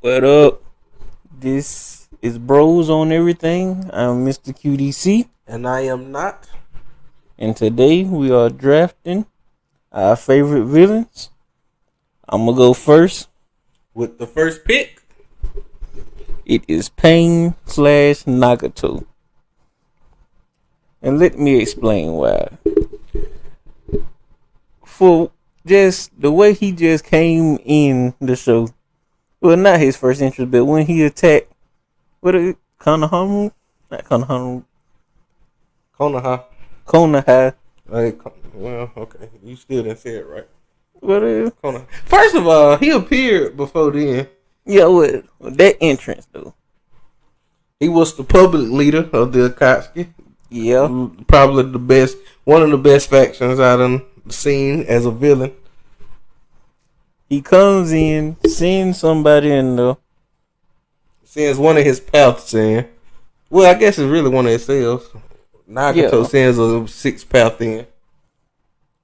What up? This is Bros on Everything. I'm Mr. QDC, And I am not. and today we are drafting our favorite villains. I'm gonna go first. With the first pick. It is Pain / Nagato. And let me explain why. For just the way he just came in the show. Well, not his first entrance, but when he attacked, Konohamaru? Not Konohamaru. Konoha. Konoha. Well, okay. You still didn't say it right. What is? Konoha. First of all, he appeared before then. Yeah, what? That entrance, though. He was the public leader of the Akatsuki. Yeah. Probably the best, one of the best factions out of the scene as a villain. He comes in, sends somebody in there. Sends one of his pals in. Well, I guess it's really one of himself. Nagato sends a 6 pal in.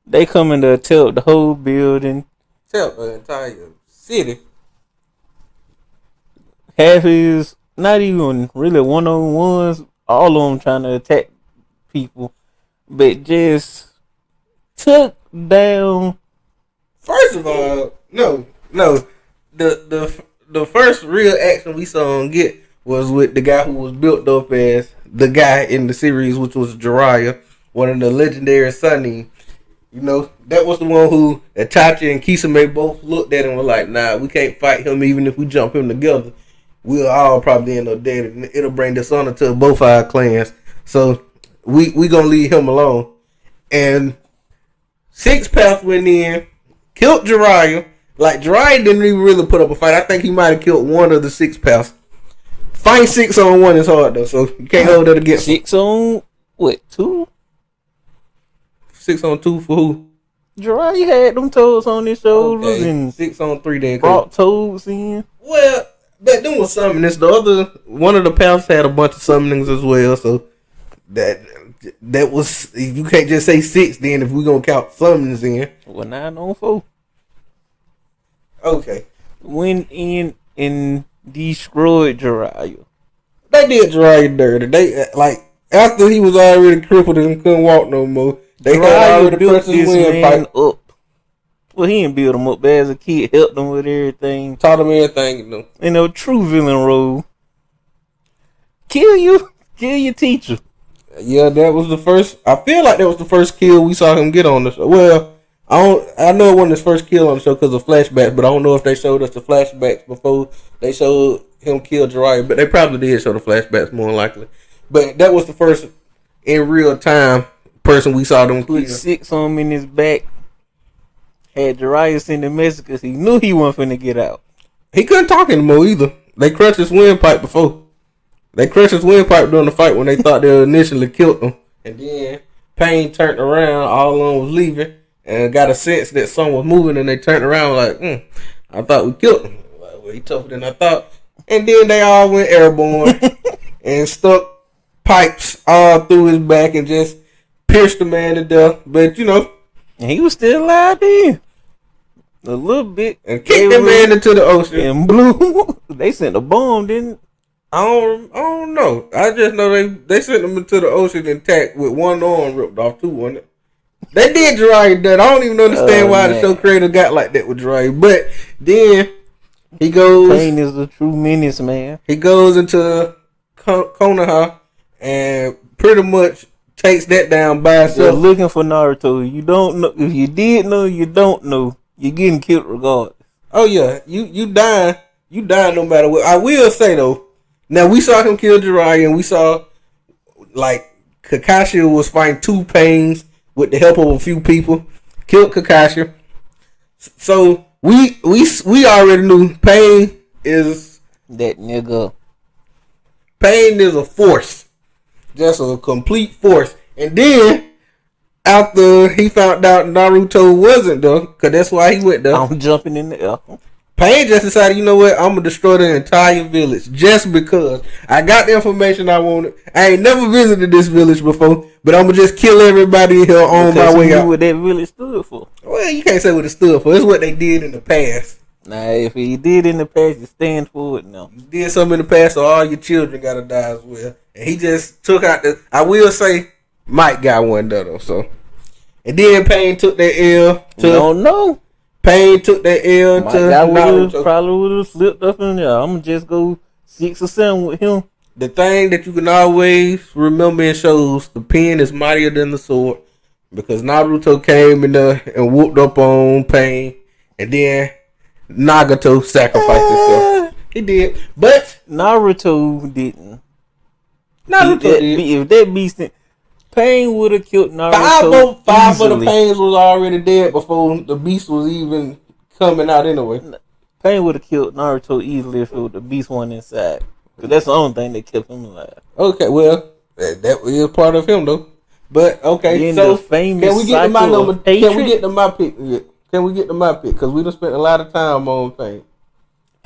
They come in to tilt the whole building. Tell the entire city. Half is not even really one-on-ones. All of them trying to attack people. But just took down. First of all, no. The first real action we saw him get was with the guy who was built up as the guy in the series, which was Jiraiya, one of the legendary Sunny. You know, that was the one who Itachi and Kisame both looked at and were like, nah, we can't fight him even if we jump him together. We'll all probably end up dead, and it'll bring dishonor to both our clans. So we gonna leave him alone. And 6 Path went in, killed Jiraiya. Like, Jiraiya didn't even really put up a fight. I think he might have killed one of the 6 Paths. Fight 6 on 1 is hard though, so you can't hold that against 6 on what, 2? 6 on 2 for who? Jiraiya had them toes on his shoulders and 6 on 3 then. brought toes in. Well, that them was summonings. The other one of the Paths had a bunch of summonings as well, so that was, you can't just say 6 then if we gonna count summonings in. Well, 9 on 4. Okay. Went in and destroyed Jiraiya. They did Jiraiya dirty. They, like, after he was already crippled and couldn't walk no more, they had already built pressed his this man windpipe. up. Well, he didn't build him up, but as a kid, helped him with everything. Taught him everything, you know. You know, true villain role. Kill your teacher. Yeah, that was the first. I feel like that was the first kill we saw him get on the show. Well, I know it wasn't his first kill on the show because of flashbacks, but I don't know if they showed us the flashbacks before they showed him kill Jiraiya. But they probably did show the flashbacks more than likely. But that was the first in real time person we saw them Put kill. 6 on him in his back. Had Jiraiya send a message because he knew he wasn't finna get out. He couldn't talk anymore either. They crushed his windpipe before. They crushed his windpipe during the fight when they thought they initially killed him. And then Pain turned around, all of them was leaving, and got a sense that someone was moving, and they turned around like, I thought we killed him. Like, well, he tougher than I thought. And then they all went airborne and stuck pipes all through his back and just pierced the man to death. But, you know. And he was still alive then. A little bit. And kicked that man into the ocean. And blew. They sent a bomb, didn't I don't know. I just know they sent him into the ocean intact with one arm ripped off, too, wasn't it? They did Jiraiya that. I don't even understand why the show creator got like that with Jiraiya. But then he goes. Pain is the true menace, man. He goes into Konoha and pretty much takes that down by They're himself. looking for Naruto. You don't know. If you did know, you don't know. You're getting killed regardless. Oh yeah, you dying. You dying no matter what. I will say though. Now we saw him kill Jiraiya, and we saw like Kakashi was fighting 2 Pains with the help of a few people. Killed Kakashi. So we already knew Pain is That nigga. Pain is a force, just a complete force. And then after he found out Naruto wasn't there, cause that's why he went there. I'm jumping in the air. Pain just decided, you know what, I'm gonna destroy the entire village just because I got the information I wanted. I ain't never visited this village before, but I'm gonna just kill everybody here on my way out. What that village stood for. Well, you can't say what it stood for. It's what they did in the past. Nah, if he did in the past, he stand for it now. You did something in the past, so all your children gotta die as well. And he just took out the. I will say, Mike got one though. So, and then Pain took that L. Don't know. Pain took that L My to guy Naruto. probably would have slipped up in there. I'm gonna just go 6 or 7 with him. The thing that you can always remember in shows, the pen is mightier than the sword, because Naruto came in there and whooped up on Pain, and then Nagato sacrificed himself. He did, but Naruto didn't. Naruto did. If that beast, Pain would have killed Naruto. Five of the Pains was already dead before the beast was even coming out anyway. Pain would have killed Naruto easily if it was the beast one inside. Cause that's the only thing that kept him alive. Okay, well, that is part of him though. But okay, so can we get to my number? Can we get to my pick? Can we get to my pick? Because we done spent a lot of time on Pain.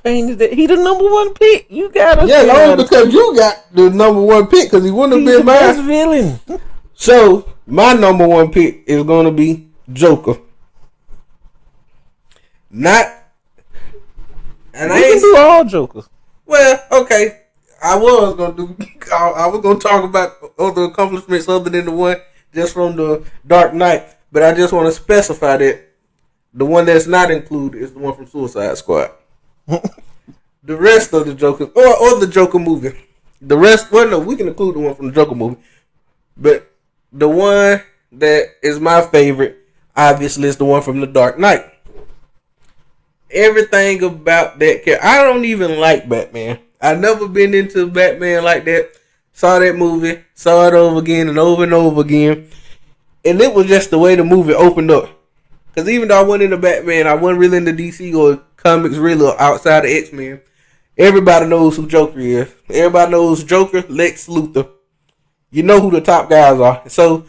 Pain is that he the number 1 pick. You got us. Yeah, only because you got the number 1 pick, because he wouldn't have been mine. Best villain. So my number 1 pick is gonna be Joker. Not, and we can do all Jokers. Well, okay. I was gonna talk about other accomplishments other than the one just from the Dark Knight, but I just want to specify that the one that's not included is the one from Suicide Squad. The rest of the Joker or the Joker movie, the rest. Well, no, we can include the one from the Joker movie, but the one that is my favorite, obviously, is the one from the Dark Knight. Everything about that character, I don't even like Batman. I've never been into Batman like that. Saw that movie, saw it over again and over again. And it was just the way the movie opened up. Because even though I wasn't into Batman, I wasn't really into DC or comics really outside of X-Men. Everybody knows who Joker is. Everybody knows Joker, Lex Luthor. You know who the top guys are. So,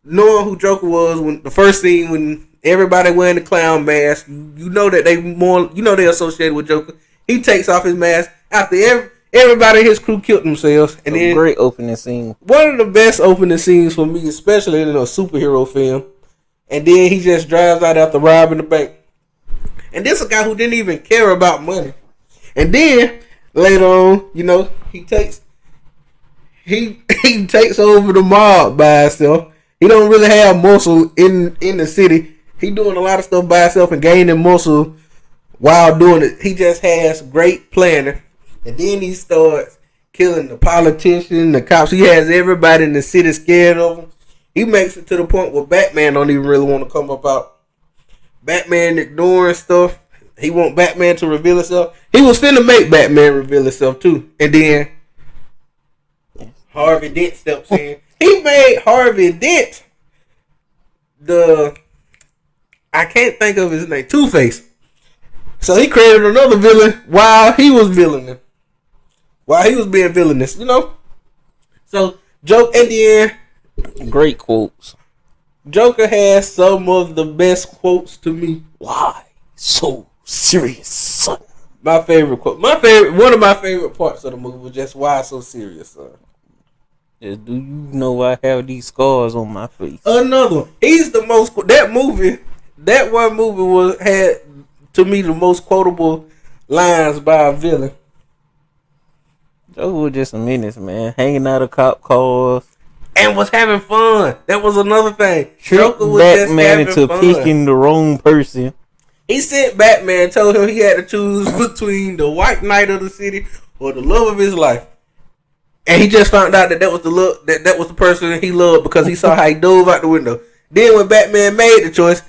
knowing who Joker was, when the first scene when everybody wearing the clown mask, you know that they associated with Joker. He takes off his mask after everybody in his crew killed themselves. And then great opening scene. One of the best opening scenes for me, especially in a superhero film. And then he just drives out after robbing the bank. And this is a guy who didn't even care about money. And then later on, he takes over the mob by himself. He don't really have muscle in the city. He doing a lot of stuff by himself and gaining muscle while doing it. He just has great planning. And then he starts killing the politicians, the cops. He has everybody in the city scared of him. He makes it to the point where Batman don't even really want to come up out. Batman ignoring stuff. He want Batman to reveal himself. He was finna make Batman reveal himself too. And then Harvey Dent steps in. He made Harvey Dent I can't think of his name, Two-Face. So he created another villain while he was villaining. While he was being villainous, So Joker at the end, great quotes. Joker has some of the best quotes to me. Why so serious, son? My favorite quote. One of my favorite parts of the movie was just why so serious, son. Do you know I have these scars on my face? Another one. He's the most. That one movie had to me the most quotable lines by a villain. Joker was just a menace, man. Hanging out of cop cars and was having fun. That was another thing. Joker was Batman into picking the wrong person. He sent Batman, told him he had to choose between the White Knight of the city or the love of his life. And he just found out that was that was the person he loved because he saw how he dove out the window. Then when Batman made the choice,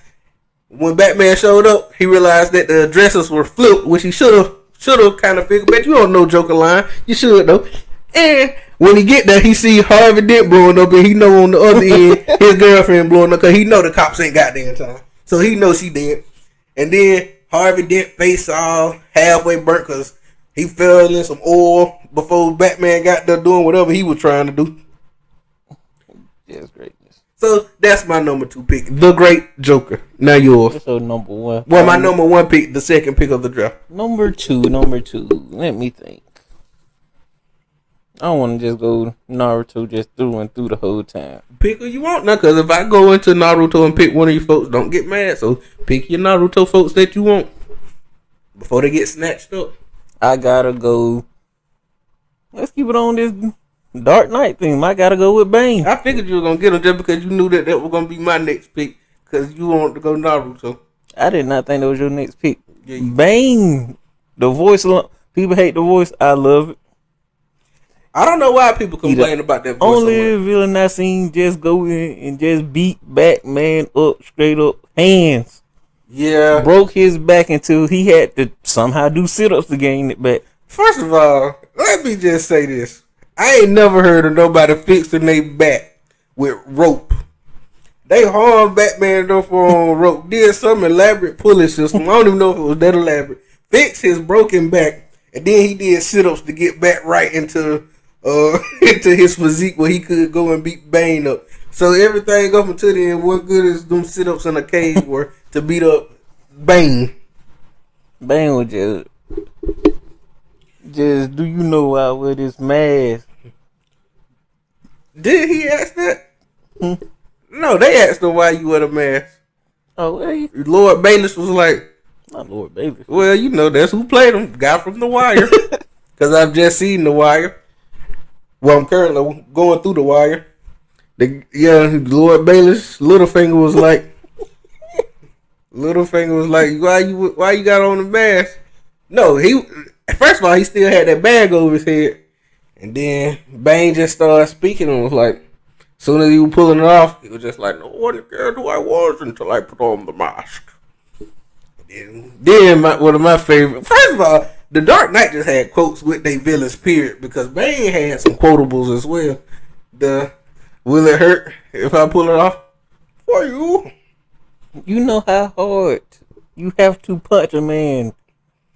when Batman showed up, he realized that the addresses were flipped, which he should have kind of figured. But you don't know Joker line. You should though. And when he get there, he see Harvey Dent blowing up, and he know on the other end his girlfriend blowing up because he know the cops ain't got there in time. So he knows she dead. And then Harvey Dent face all halfway burnt because he fell in some oil before Batman got there doing whatever he was trying to do. Yes, greatness. So that's my number 2 pick, the Great Joker. Now yours. So number 1. Well, my number 1 pick, the second pick of the draft. Number two. Let me think. I don't want to just go Naruto just through and through the whole time. Pick who you want now, because if I go into Naruto and pick one of you folks, don't get mad. So pick your Naruto folks that you want. before they get snatched up. I gotta go. Let's keep it on this Dark Knight thing. I gotta go with Bane. I figured you were gonna get him just because you knew that was gonna be my next pick because you wanted to go Naruto. I did not think that was your next pick. Yeah, Bane, the voice. People hate the voice. I love it. I don't know why people complain about that voice. Only so much. villain I seen just go in and just beat Batman up straight up hands. Yeah, Broke his back until he had to somehow do sit-ups to gain it back. First of all, let me just say this. I ain't never heard of nobody fixing their back with rope. They harmed Batman though for rope. Did some elaborate pulley system. I don't even know if it was that elaborate. Fixed his broken back. And then he did sit-ups to get back right into into his physique where he could go and beat Bane up. So everything up until then, what good is them sit-ups in a cage were to beat up Bane? Bane was just do you know why with his mask? Did he ask that? No, they asked him why you wear the mask. Oh, hey. Lord Bayless was like, Not Lord Baby. well, you know, that's who played him. Guy from The Wire. Because I've just seen The Wire. Well, I'm currently going through The Wire. Lord Bayless, Littlefinger was like, why you got on the mask? No, first of all, he still had that bag over his head. And then Bane just started speaking and was like, as soon as he was pulling it off, he was just like, no one cared who I was until I put on the mask. Then one of my favorite. First of all, The Dark Knight just had quotes with their villains, period. Because Bane had some quotables as well. Will it hurt if I pull it off? For you. You know how hard you have to punch a man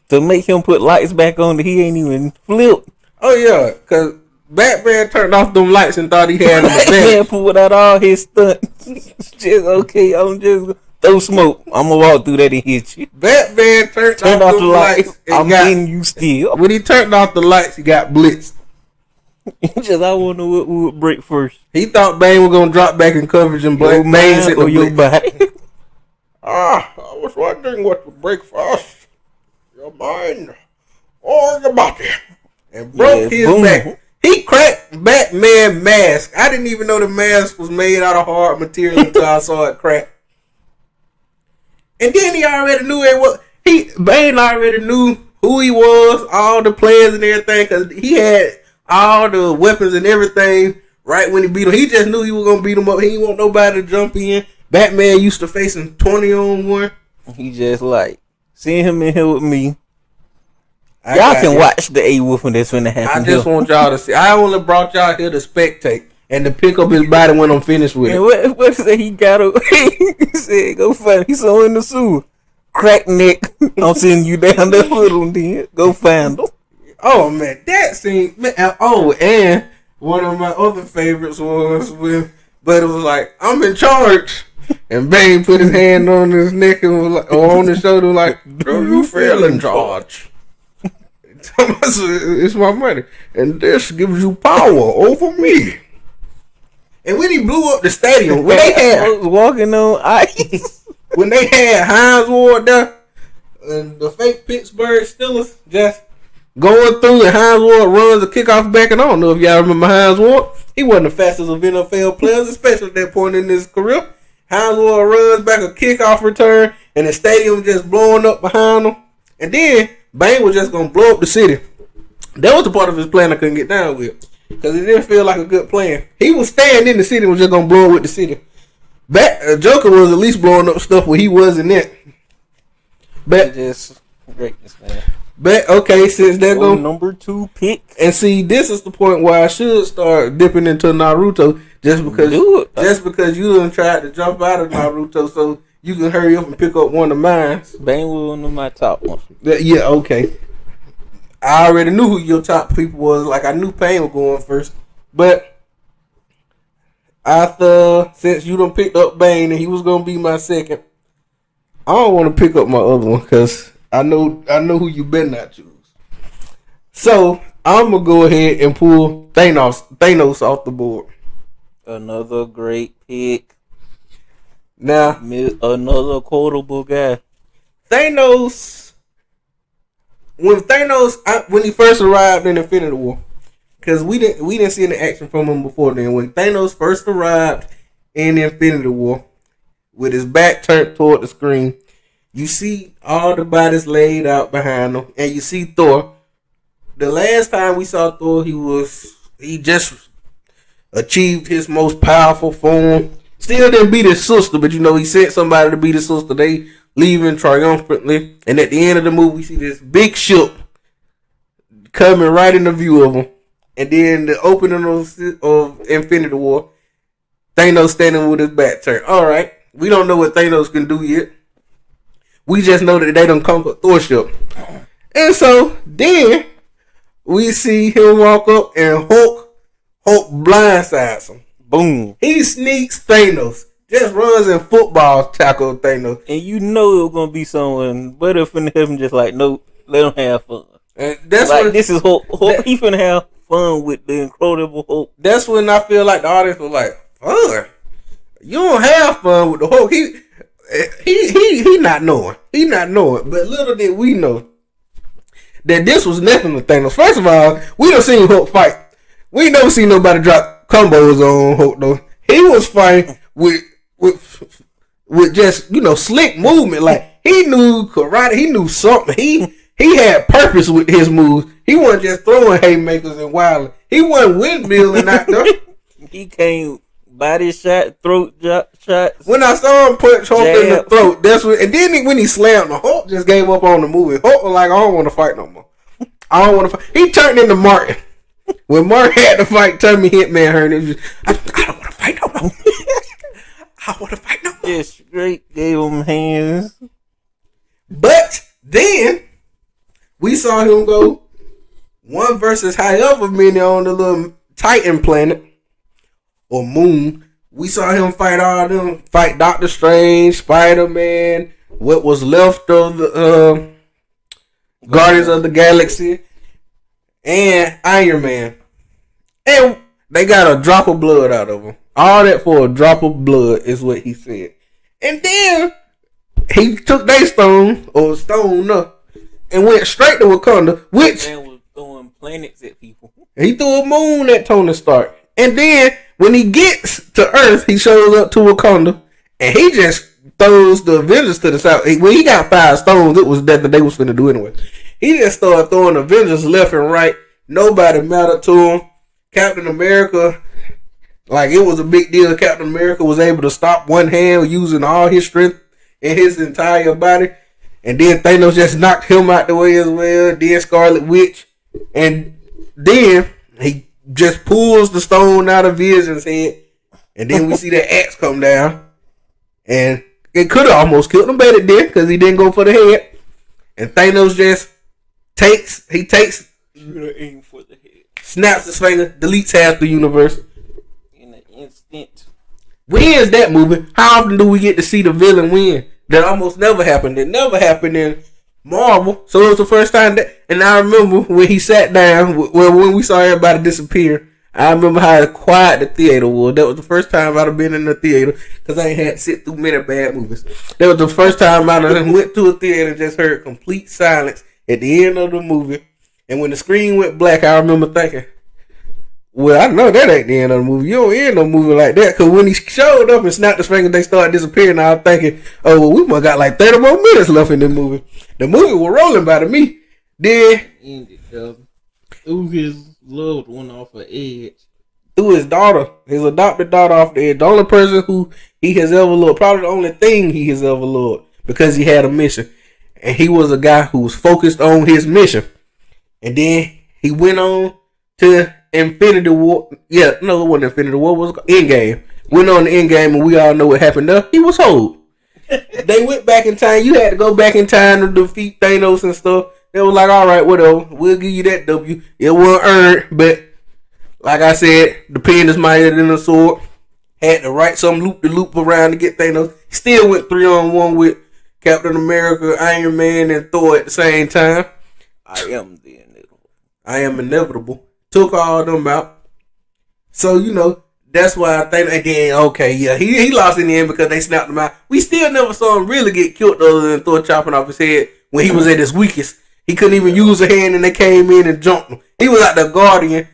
to make him put lights back on that he ain't even flipped. Oh yeah, because Batman turned off them lights and thought he had them Batman pulled out all his stunts. Just okay, I'm just throw smoke. I'm gonna walk through that and hit you. Batman turned off the lights. I'm getting you still. When he turned off the lights, he got blitzed. Just I wonder what would break first. He thought Bane was gonna drop back in coverage and Bane hit or your body. I was wondering what would break first, your mind or your body, and broke his back. He cracked Batman mask. I didn't even know the mask was made out of hard material until I saw it crack. And then he already knew it was. Bane already knew who he was, all the plans and everything, because he had all the weapons and everything right when he beat him. He just knew he was gonna beat him up. He didn't want nobody to jump in. Batman used to face him 20-on-1. He just like seeing him in here with me. Y'all can watch the A-Wolfing that's finna happen. I just want y'all to see. I only brought y'all here to spectate and to pick up his body when I'm finished with it. What say he got a he said go find him. He's so in the sewer. Crack neck. I'm sending you down the hood then. Go find him. Oh man, that scene. Man, oh, and one of my other favorites was but it was like, I'm in charge. And Bane put his hand on his neck and was like, or on his shoulder, like, do you feel in charge? It's my money, and this gives you power over me. And when he blew up the stadium, when they had walking on ice, when they had Hines Ward there, and the fake Pittsburgh Steelers just going through, and Hines Ward runs a kickoff back, and I don't know if y'all remember Hines Ward. He wasn't the fastest of NFL players, especially at that point in his career. Hines Ward runs back a kickoff return, and the stadium just blowing up behind him. And then Bane was just gonna blow up the city. That was the part of his plan I couldn't get down with, because it didn't feel like a good plan. He was staying in the city and was just gonna blow up with the city. Joker was at least blowing up stuff where he wasn't in. But just greatness, man. But okay, since they're going number 2 pick, and see, this is the point where I should start dipping into Naruto, just because you done tried to jump out of Naruto, so you can hurry up and pick up one of mine. Bane was one of my top ones. Yeah, okay. I already knew who your top people was. Like, I knew Pain was going first, but since you done picked up Bane and he was gonna be my second, I don't want to pick up my other one because I know who you better not choose. So I'm gonna go ahead and pull Thanos off the board. Another great pick. Now another quotable guy. Thanos when Thanos, when he first arrived in Infinity War, because we didn't see any action from him before then. When Thanos first arrived in Infinity War, with his back turned toward the screen, you see all the bodies laid out behind him, and you see Thor. The last time we saw Thor, he just achieved his most powerful form. Still didn't beat his sister, but he sent somebody to beat his sister. They leaving triumphantly, and at the end of the movie, we see this big ship coming right in the view of him. And then the opening of Infinity War, Thanos standing with his back turned. All right, we don't know what Thanos can do yet. We just know that they done conquered Thor ship. And so then we see him walk up and Hulk blindsides him. Boom. He sneaks Thanos. Just runs in football tackle Thanos. And it was going to be someone better finna him just like, no, let him have fun. And that's like, this is Hulk. He finna have fun with the Incredible Hulk. That's when I feel like the audience was like, fun? You don't have fun with the Hulk. He not knowing. He not knowing. But little did we know that this was nothing to Thanos. First of all, we done seen Hulk fight. We ain't never seen nobody drop combos on Hulk though. He was fighting with just slick movement. Like he knew karate. He knew something. He had purpose with his moves. He wasn't just throwing haymakers and wilding. He wasn't windmilling out there. He came body shot, throat shots. When I saw him punch Hulk in the throat, that's when. And then when he slammed, the Hulk just gave up on the movie. Hulk was like, I don't want to fight no more. I don't want to fight. He turned into Martin. When Martin had to fight Tommy Hitman Hearn, it was just, I don't want to fight no more. I want to fight no more. Yeah, straight gave him hands. But then we saw him go one versus however many on the little Titan planet or moon. We saw him fight all them, fight Doctor Strange, Spider-Man, what was left of the Guardians of the Galaxy, and Iron Man. And they got a drop of blood out of him. All that for a drop of blood is what he said. And then he took their stone up and went straight to Wakanda, which man was throwing planets at people. He threw a moon at Tony Stark. And then when he gets to Earth, he shows up to Wakanda and he just throws the Avengers to the side. When he got 5 stones, it was that they was finna do anyway. He just started throwing Avengers left and right. Nobody mattered to him. Captain America, like it was a big deal. Captain America was able to stop one hand using all his strength in his entire body. And then Thanos just knocked him out the way as well. Then Scarlet Witch. And then he just pulls the stone out of Vision's head. And then we see that axe come down. And it could have almost killed him, but it did because he didn't go for the head. And Thanos just takes, Aim for the head. Snaps his finger, deletes half the universe. In an instant. Wins that movie. How often do we get to see the villain win? That almost never happened. It never happened in Marvel. So it was the first time that, and I remember when he sat down, when we saw everybody disappear, I remember how quiet the theater was. That was the first time I'd have been in the theater because I ain't had to sit through many bad movies. That was the first time I went to a theater and just heard complete silence at the end of the movie. And when the screen went black, I remember thinking, well, I know that ain't the end of the movie. You don't end no movie like that. Because when he showed up and snapped his finger, they started disappearing. I was thinking, oh, well, we must got like 30 more minutes left in the movie. The movie was rolling by to me. Then, ended through his loved one off an edge. Through his daughter, his adopted daughter off the edge. The only person who he has ever loved. Probably the only thing he has ever loved. Because he had a mission. And he was a guy who was focused on his mission. And then he went on to Infinity War. Yeah, no, it wasn't Infinity War. It was Endgame. Went on the Endgame, and we all know what happened there. He was hold. They went back in time. You had to go back in time to defeat Thanos and stuff. They was like, all right, whatever. We'll give you that W. It wasn't earned, but like I said, the pen is mightier than the sword. Had to write some loop around to get Thanos. Still went 3-on-1 with Captain America, Iron Man, and Thor at the same time. I am the inevitable. I am inevitable. Took all of them out. So, that's why I think again, okay, yeah, he lost in the end because they snapped him out. We still never saw him really get killed other than Thor chopping off his head when he was at his weakest. He couldn't even use a hand, and they came in and jumped him. He was out there gardening,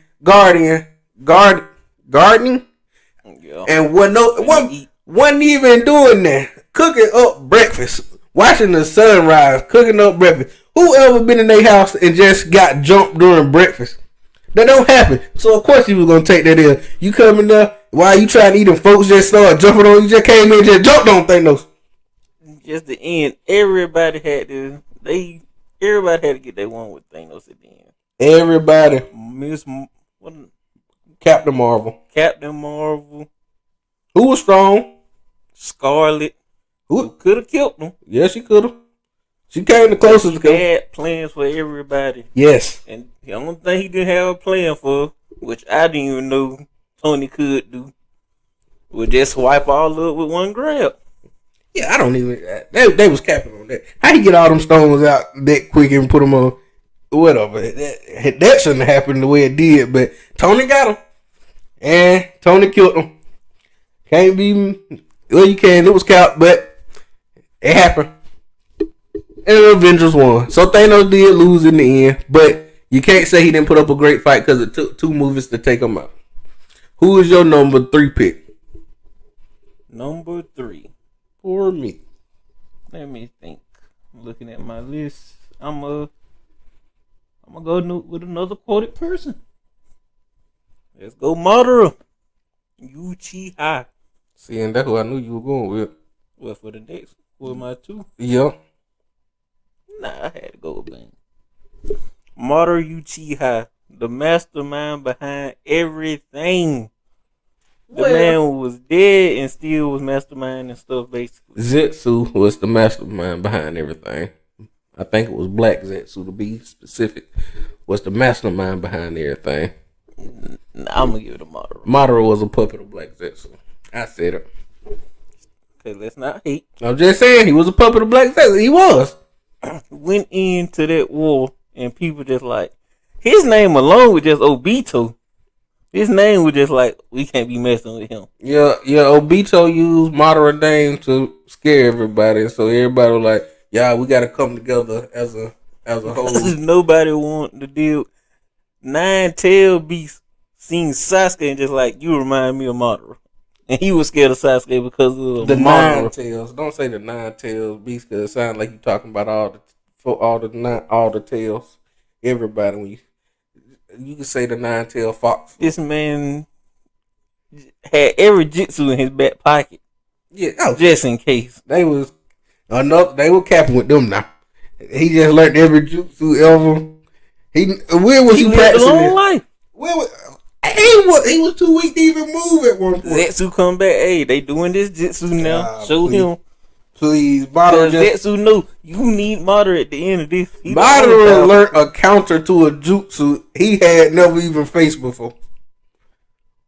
Yeah. and wasn't even doing that. Cooking up breakfast, watching the sunrise, cooking up breakfast. Who ever been in their house and just got jumped during breakfast? That don't happen. So of course he was gonna take that in. You come in there while you trying to eat, them folks just start jumping on you. Just came in, just jumped on Thanos. Just the end. Everybody had to get their one with Thanos at the end. Everybody, What, Captain Marvel. Captain Marvel, Who was strong? Scarlet, who could have killed them. Yeah, she could have. She came the closest. He had plans for everybody. Yes. And the only thing he didn't have a plan for, which I didn't even know Tony could do, was just wipe all up with one grab. Yeah, I don't even. They was capping on that. How you get all them stones out that quick and put them on? Whatever. That shouldn't have happened the way it did. But Tony got him, and Tony killed him. Can't be. Well, you can. It was cap, but it happened. And the Avengers won. So Thanos did lose in the end, but you can't say he didn't put up a great fight because it took 2 movies to take him out. Who is your number 3 pick? Number 3. For me. Let me think. I'm looking at my list. I'm gonna go with another quoted person. Let's go, Madara. Uchiha. See, and that's who I knew you were going with. Well, for the next, for my 2. Yeah. Nah, I had to go with Bang. Madara Uchiha, the mastermind behind everything. The man was dead and still was masterminding stuff, basically. Zetsu was the mastermind behind everything. I think it was Black Zetsu, to be specific, was the mastermind behind everything. I'm going to give it to Madara. Madara was a puppet of Black Zetsu. I said it. Okay, let's not hate. I'm just saying, he was a puppet of Black Zetsu. He was. Went into that war and people just like, his name alone was just Obito. His name was just like, we can't be messing with him. Yeah, Obito used Madara name to scare everybody, so everybody was like, yeah, we gotta come together as a whole. Nobody wanted to deal. 9-tailed beast seen Sasuke and just like, you remind me of Madara. And he was scared of Sasuke because of the Madara. 9 tails. Don't say the 9 tails beast because it sounds like you're talking about all the tails. Everybody, when you can say the 9-tailed fox. This man had every jutsu in his back pocket. Yeah, just in case. They were capping with them now. He just learned every jutsu ever. Where was he practicing? Lived a long life. He was too weak to even move at one point. Zetsu come back. Hey, they doing this jutsu now. Show him. Please, Madara. Zetsu know you need Madara at the end of this. Madara learned a counter to a jutsu he had never even faced before,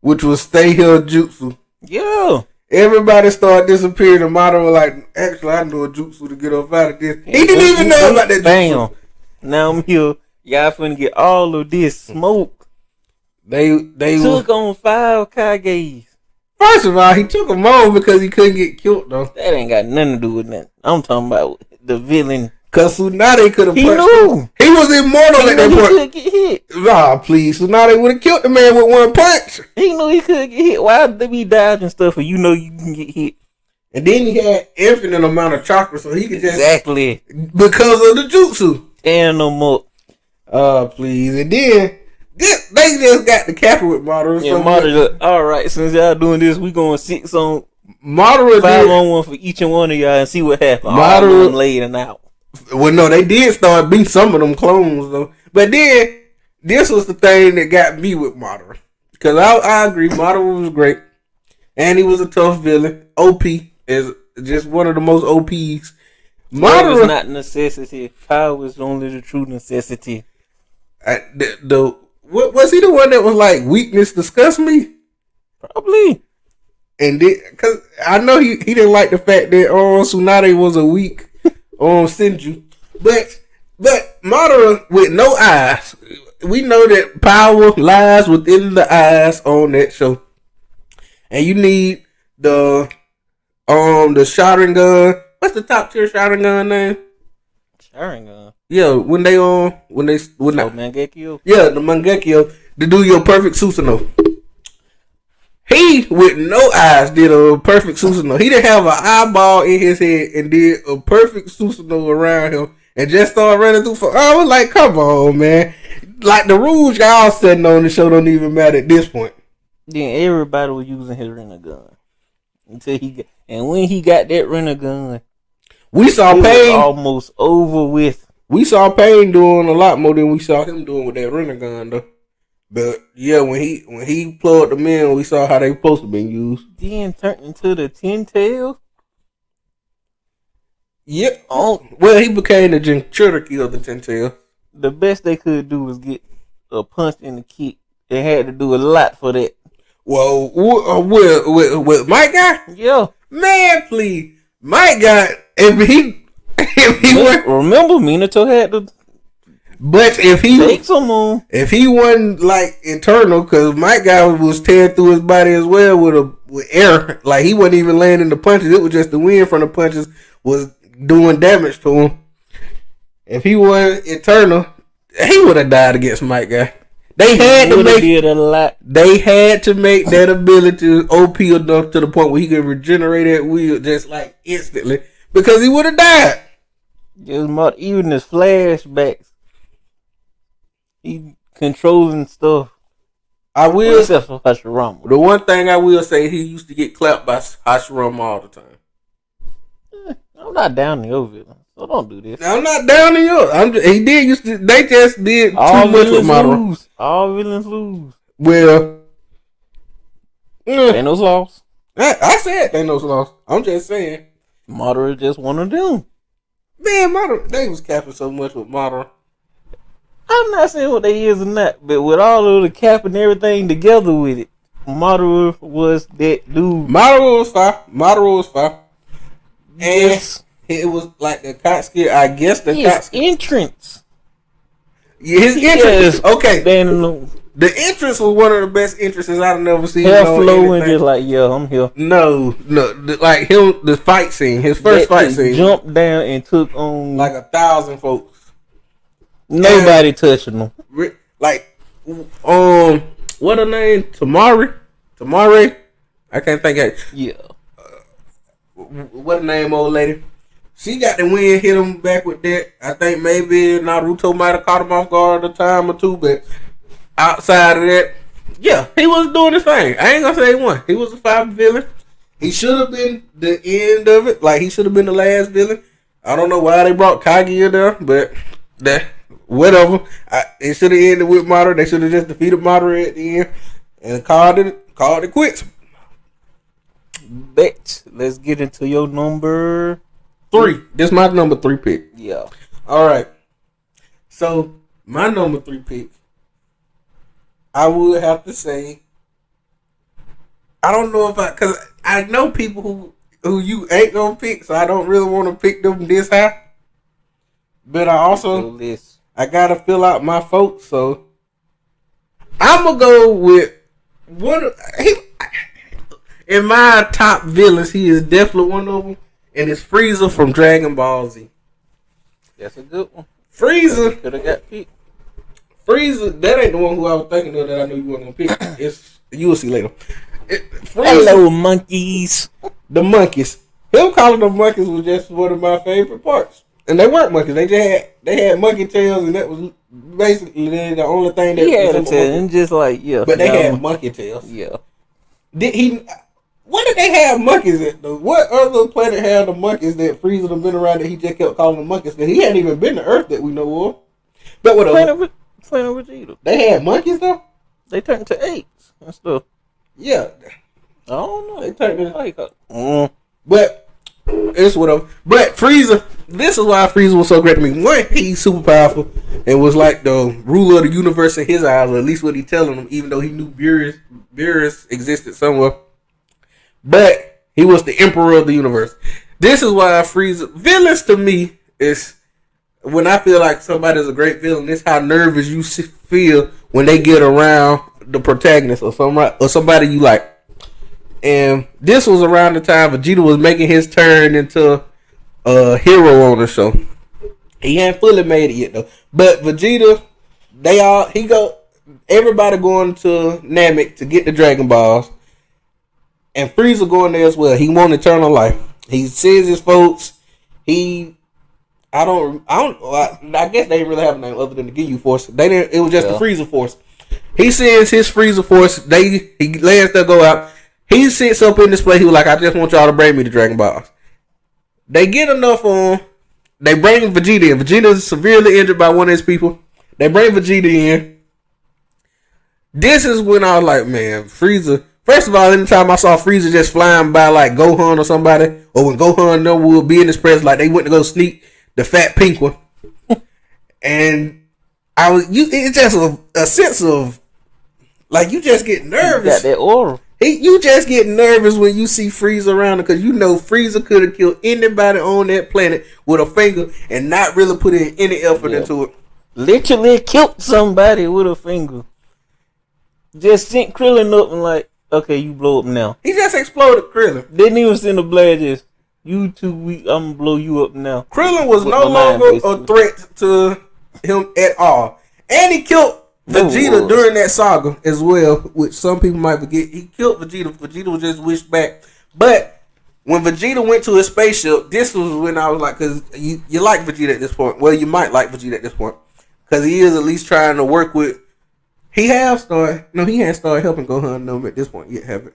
which was stay here jutsu. Yeah. Everybody started disappearing, and Madara was like, actually, I know a jutsu to get up out of this. He didn't even know about that jutsu. Bam. Now I'm here. Y'all finna get all of this smoke. They took on 5 Kages. First of all, he took them on because he couldn't get killed, though. That ain't got nothing to do with that. I'm talking about the villain. Because Tsunade could have punched him. He was immortal at that point. He could get hit. Nah, please. Tsunade would have killed the man with one punch. He knew he could get hit. Why would they be dodging stuff and you know you can get hit? And then he had infinite amount of chakra, so he could just... Exactly. Because of the jutsu. Tearing them up. Please. And then... They just got the capper with Madara. Yeah, Madara. All right, since y'all doing this, we going 6 on Madara. 5 on 1 for each and one of y'all and see what happens. Madara laid and out. Well, no, they did start beating some of them clones though. But then this was the thing that got me with Madara, because I agree, Madara was great, and he was a tough villain. OP is just one of the most OPs. Madara is not necessity. Power is only the true necessity. Was he the one that was like, weakness disgusts me? Probably. And because I know he didn't like the fact that Tsunade was a weak Senju. But Madara with no eyes. We know that power lies within the eyes on that show. And you need the Sharingan. What's the top tier Sharingan name? Sharingan. Yeah, when they when I, Mangekyo. yeah, the Mangekyo to do your perfect Susanoo. He with no eyes did a perfect Susanoo. He didn't have an eyeball in his head and did a perfect Susanoo around him and just started running through. I was like, come on, man. Like the rules y'all setting on the show don't even matter at this point. Then everybody was using his Rinnegan until and when he got that Rinnegan, we saw Pain almost over with. We saw Pain doing a lot more than we saw him doing with that Rinnegan though. But yeah, when he plugged them in, we saw how they supposed to be used. Then turned into the 10 tails. Yep. Oh, well, he became the Jinchuriki of the 10 tails. The best they could do was get a punch in the kick. They had to do a lot for that. Well, with Mike guy? Yeah. Man, please. Mike guy, if he remember Minato had to. But if he take some on, if he wasn't like internal, because Mike guy was tearing through his body as well with air, like he wasn't even landing the punches. It was just the wind from the punches was doing damage to him. If he wasn't internal, he would have died against Mike guy. They had to make did a lot. They had to make that ability OP enough to the point where he could regenerate that wheel just like instantly, because he would have died. Even his flashbacks. He controlling stuff. I will. Except for Hashirama. The one thing I will say, he used to get clapped by Hashirama all the time. I'm not down to your villain, so don't do this. I'm not down to yours. He did used to. They just did all too much with Madara. All villains lose. Well, Thanos lost. I said Thanos lost. I'm just saying. Madara is just one of them. Man, Madara, they was capping so much with Madara. I'm not saying what they is or not, but with all of the cap and everything together with it, Madara was that dude. Madara was fine. And yes. It was like the Katsuki, I guess the Katsuki entrance. Yeah, his entrance. Okay. The entrance was one of the best entrances I've never seen. Hair flowing, just like, yeah, I'm here. No, like him, the fight scene, his first fight scene. Jumped down and took on like 1,000 folks. Nobody touching them. Like, what her name? Tamari? I can't think of it. Yeah. What her name, old lady? She got the win, hit him back with that. I think maybe Naruto might have caught him off guard a time or two, but outside of that, yeah, he was doing his thing. I ain't gonna say he won. He was a 5 villain. He should have been the end of it. Like, he should have been the last villain. I don't know why they brought Kage in there, but that whatever. It should have ended with Madara. They should have just defeated Madara at the end and called it quits. Bet. Let's get into your number 3. This is my number 3 pick. Yeah. All right. So my number 3 pick, I would have to say, I don't know because I know people who you ain't gonna pick, so I don't really want to pick them this high. But I gotta fill out my folks, so I'm gonna go with in my top villains. He is definitely one of them, and it's Frieza from Dragon Ball Z. That's a good one. Frieza could have got picked. Frieza, that ain't the one who I was thinking of that I knew you weren't gonna pick. It's you will see later. Hello, monkeys. The monkeys. Him calling them monkeys was just one of my favorite parts. And they weren't monkeys. They had monkey tails, and that was basically the only thing that he had a tail. And just like but they had monkey tails. Yeah. What did they have monkeys at though? What other planet had the monkeys that Frieza had been around that he just kept calling them monkeys? Because he hadn't even been to Earth that we know of. But whatever. Planet Vegeta. They had monkeys though. They turned to apes and stuff. Yeah. I don't know. They turned to like But it's whatever. But Frieza, this is why Frieza was so great to me. One, he's super powerful and was like the ruler of the universe in his eyes, or at least what he's telling him, even though he knew Beerus existed somewhere. But he was the emperor of the universe. This is why Frieza, villains to me is when I feel like somebody's a great villain, it's how nervous you feel when they get around the protagonist or somebody you like. And this was around the time Vegeta was making his turn into a hero on the show. He ain't fully made it yet though. But Vegeta, everybody going to Namek to get the Dragon Balls. And Frieza going there as well. He want eternal life. He sends his folks. I guess they didn't really have a name other than the Ginyu Force. It was just the Frieza Force. He sends his Frieza Force. He lets them go out. He sits up in this place. He was like, I just want y'all to bring me the Dragon Balls. They get enough on. They bring Vegeta in. Vegeta is severely injured by one of his people. They bring Vegeta in. This is when I was like, man, Frieza. First of all, anytime I saw Frieza just flying by like Gohan or somebody, or when Gohan would be in his presence, like they went to go sneak the fat pink one. And it's just a sense of like you just get nervous. You got that aura. You just get nervous when you see Frieza around because you know Frieza could have killed anybody on that planet with a finger and not really put in any effort into it. Literally killed somebody with a finger. Just sent Krillin up and like, okay, you blow up now. He just exploded Krillin. Didn't even send a blast. Just you too weak. I'm gonna blow you up now. Krillin was no longer a threat to him at all, and he killed Vegeta during that saga as well, which some people might forget. He killed Vegeta. Vegeta was just wished back. But when Vegeta went to his spaceship, this was when I was like, because you like Vegeta at this point. Well, you might like Vegeta at this point because he is at least trying to work with. He hadn't started helping Gohan at this point yet, have it?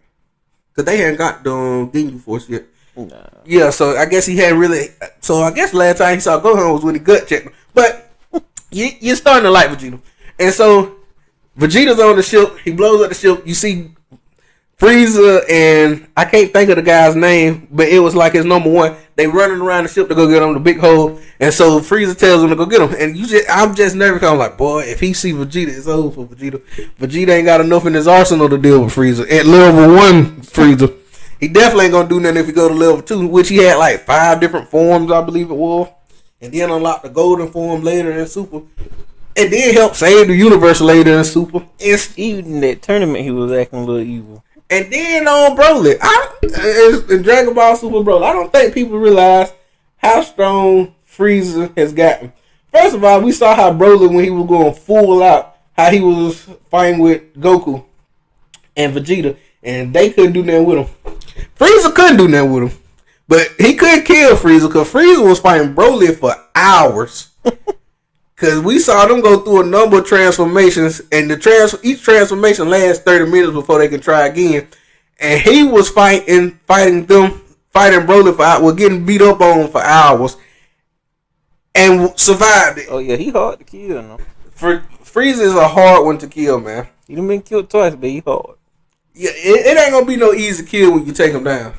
Because they hadn't got the Ginyu Force yet. Nah. Yeah, so I guess he hadn't really. So I guess last time he saw Gohan was when he gut checked him. But you're starting to like Vegeta. And so Vegeta's on the ship. He blows up the ship. You see Frieza and I can't think of the guy's name, but it was like his number one. They running around the ship to go get him the big hole. And so Frieza tells him to go get him. And I'm just nervous. I'm like, boy, if he see Vegeta, it's over for Vegeta. Vegeta ain't got enough in his arsenal to deal with Frieza. At level 1 Frieza. He definitely ain't gonna do nothing if he go to level 2, which he had like 5 different forms, I believe it was. And then unlock the golden form later in Super. And then help save the universe later in Super. Even in that tournament, he was acting a little evil. And then on Broly, in Dragon Ball Super Broly, I don't think people realize how strong Frieza has gotten. First of all, we saw how Broly, when he was going full out, how he was fighting with Goku and Vegeta, and they couldn't do nothing with him. Frieza couldn't do nothing with him. But he couldn't kill Frieza because Frieza was fighting Broly for hours. Because we saw them go through a number of transformations, and each transformation lasts 30 minutes before they can try again. And he was fighting Broly for hours, getting beat up on for hours, and survived it. Oh yeah, he hard to kill. No? Frieza is a hard one to kill, man. He done been killed twice, but he hard. Yeah, it ain't gonna be no easy kill when you take him down.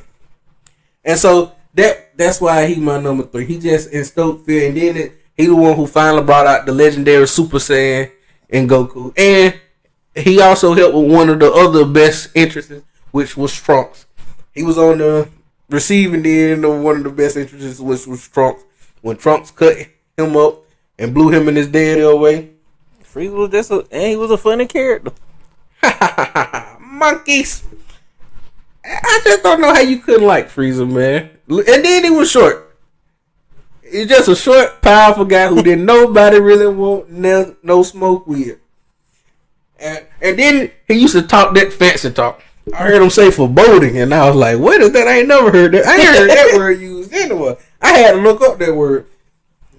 And so that's why he my number 3. He just instilled fear, and then he the one who finally brought out the legendary Super Saiyan in Goku. And he also helped with one of the other best entrances, which was Trunks. He was on the receiving end of one of the best entrances, which was Trunks. When Trunks cut him up and blew him in his dead away. Frieza was and he was a funny character. Monkeys. I just don't know how you couldn't like Frieza, man. And then he was short. He's just a short, powerful guy who didn't nobody really want no smoke with. And then he used to talk that fancy talk. I heard him say foreboding, and I was like, what is that? I ain't never heard that. I ain't heard that word used anywhere. I had to look up that word.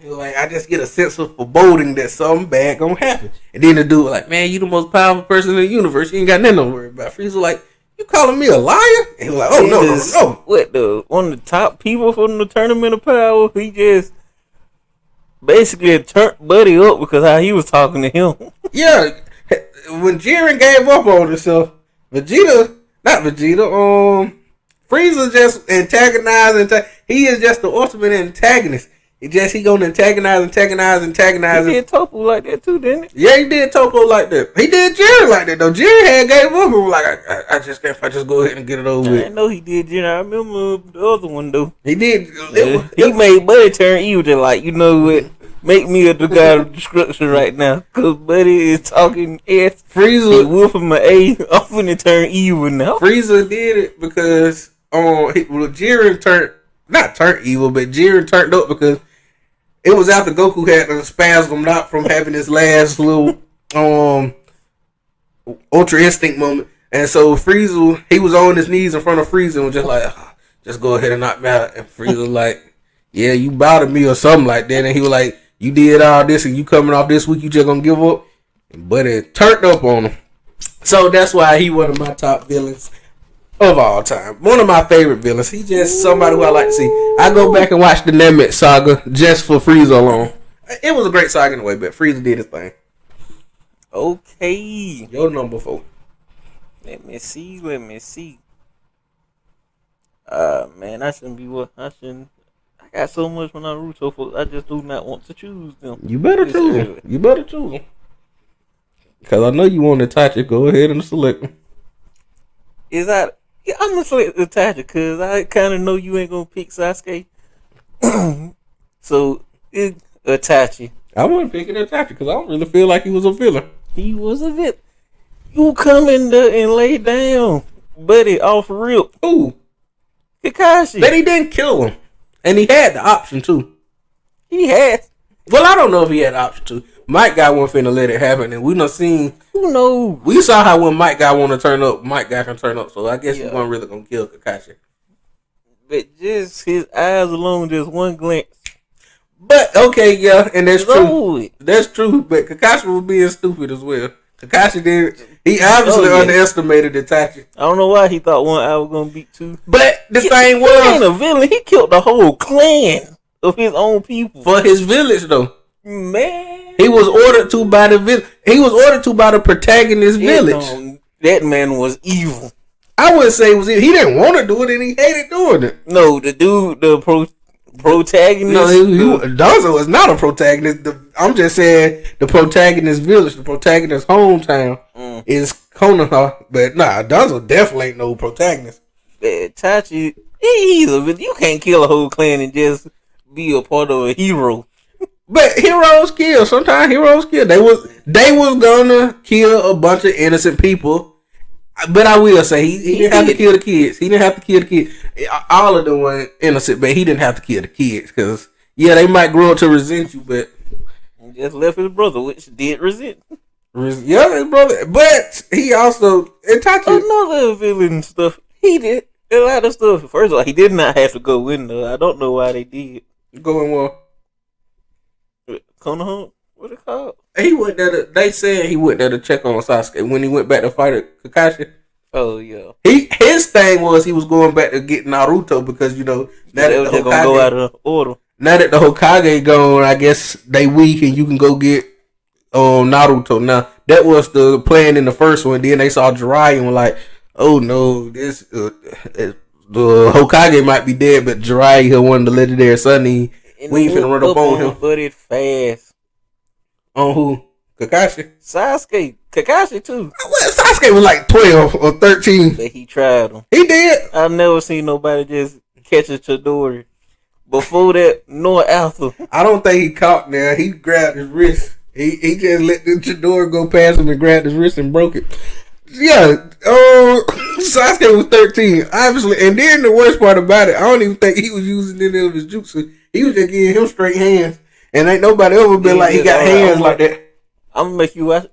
He was like, I just get a sense of foreboding that something bad gonna happen. And then the dude was like, man, you the most powerful person in the universe. You ain't got nothing to worry about. Frieza was like, you calling me a liar? And he was like, oh, no. What, one of the top people from the Tournament of Power? He just basically turned Buddy up because how he was talking to him. Yeah. When Jiren gave up on himself, Frieza just antagonized. He is just the ultimate antagonist. He gonna antagonize. He did Toppo like that too, didn't he? Yeah, he did Toppo like that. He did Jiren like that though. Jiren had gave up and was like, if I just go ahead and get it over with. I know he did Jiren. I remember the other one though. He did. He made Buddy turn evil. Just like, you know what? Make me the god of destruction right now, cause Buddy is talking S. Frieza wolf him an A. I'm finna turn evil now. Frieza did it because Jiren turned evil, but Jiren turned up because it was after Goku had spasmed out from having his last little Ultra Instinct moment. And so Frieza, he was on his knees in front of Frieza and was just like, just go ahead and knock me out. And Frieza was like, yeah, you bowed me or something like that. And he was like, you did all this and you coming off this week, you just gonna give up? But it turned up on him. So that's why he one of my top villains of all time. One of my favorite villains. He just somebody who I like to see. I go back and watch the Namek saga just for Frieza alone. It was a great saga in a way, but Frieza did his thing. Okay. Your number 4. Let me see. Man, I shouldn't be what I shouldn't. I got so much from Naruto, folks. I just do not want to choose them. You better choose them. You better choose them. Because I know you want to touch it. Go ahead and select them. Is that? Yeah, I'm gonna select Itachi because I kind of know you ain't gonna pick Sasuke. So Itachi. I want to pick it Itachi because I don't really feel like he was a villain. He was a villain. You come in there and lay down, buddy, off rip. Ooh. Kakashi. But he didn't kill him. And he had the option to. He had. Well, I don't know if he had the option to. Mike Guy wasn't finna let it happen. And we done seen. Who knows? We saw how when Mike Guy want to turn up, Mike Guy can turn up. So I guess he wasn't really going to kill Kakashi. But just his eyes alone, just one glance. But, okay, yeah. And that's true. It. That's true. But Kakashi was being stupid as well. Kakashi did. He obviously underestimated Itachi. I don't know why he thought one eye was gonna beat two. But the thing was, he ain't a villain. He killed the whole clan of his own people for his village, though. Man, he was ordered to by the village. He was ordered to by the protagonist village. That man was evil. I wouldn't say it was. He didn't want to do it, and he hated doing it. No, the dude, the protagonist. No, Danzo is not a protagonist. I'm just saying the protagonist village, the protagonist hometown is Konoha. But nah, Danzo definitely ain't no protagonist. Tachi, he's a villain. You can't kill a whole clan and just be a part of a hero. But heroes kill. Sometimes heroes kill. They was gonna kill a bunch of innocent people. But I will say he didn't have to kill the kids. He didn't have to kill the kids. All of them were innocent, but he didn't have to kill the kids because they might grow up to resent you, but he just left his brother, which did resent. Yeah, his brother. But he also another villain stuff. He did a lot of stuff. First of all, he did not have to go in there. I don't know why they did. Go in what? Konoha? What it called? He went there. They said he went there to check on Sasuke when he went back to fight Kakashi. Oh yeah. His thing was he was going back to get Naruto because now that the Hokage gonna go out of order. Now that the Hokage gone, I guess they weak and you can go get Naruto. Now that was the plan in the first one. Then they saw Jiraiya and were like, "Oh no, this the Hokage might be dead, but Jiraiya, one of the legendary Sunny, we ain't finna run up on him." But it fast. On who? Kakashi? Sasuke. Kakashi too. Well, Sasuke was like 12 or 13. But he tried him. He did. I've never seen nobody just catch a Chidori. Before that, Noah Alpha. I don't think he caught now. He grabbed his wrist. He just let the Chidori go past him and grabbed his wrist and broke it. Yeah. Sasuke was 13. Obviously. And then the worst part about it, I don't even think he was using any of his jutsu. He was just giving him straight hands. And ain't nobody ever been like he got hands like that. I'm gonna make you watch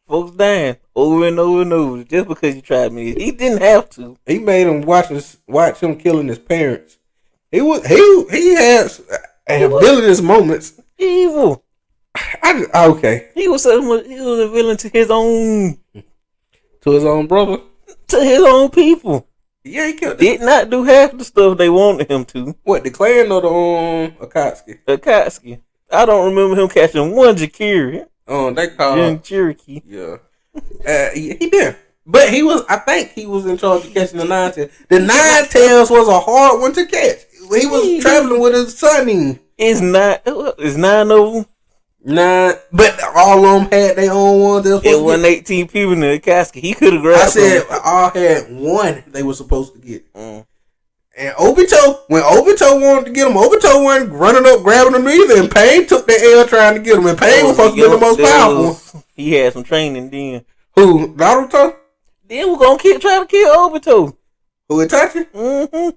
folks dying over and over and over just because you tried me. He didn't have to. He made him watch him killing his parents. He had villainous moments. Evil. Okay. He was a villain to his own brother, to his own people. Yeah, he killed. Did not do half the stuff they wanted him to. What, the clan or the Akatsuki? Akatsuki. I don't remember him catching one Jakiri. They called Cherokee. Yeah. He did. But I think he was in charge of catching the Nine Tails. The Nine Tails was a hard one to catch. He was traveling with his son. It's 9 of them. 9, but all of them had their own ones. It wasn't 18 people in the casket. He could have grabbed. I said all had one they were supposed to get. And Obito, when Obito wanted to get him, Obito wasn't running up grabbing him either. And Pain took the L trying to get him. And Pain was supposed to be the most powerful. He had some training then. Who? Naruto? Then we're gonna try to kill Obito. Who, Itachi? Mm-hmm.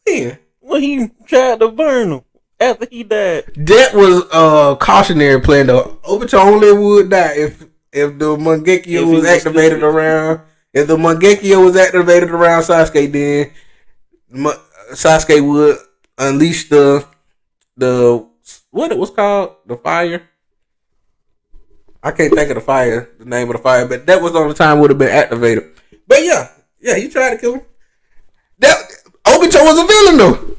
Yeah. When he tried to burn him after he died. That was a cautionary plan though. Obito only would die if the Mangekyo If he was was activated stupid. around. If the Mangekyo was activated around Sasuke, then Sasuke would unleash the what it was called, the fire. I can't think of the name of the fire, but that was the only time would have been activated. But yeah, he tried to kill him. That Obito was a villain though.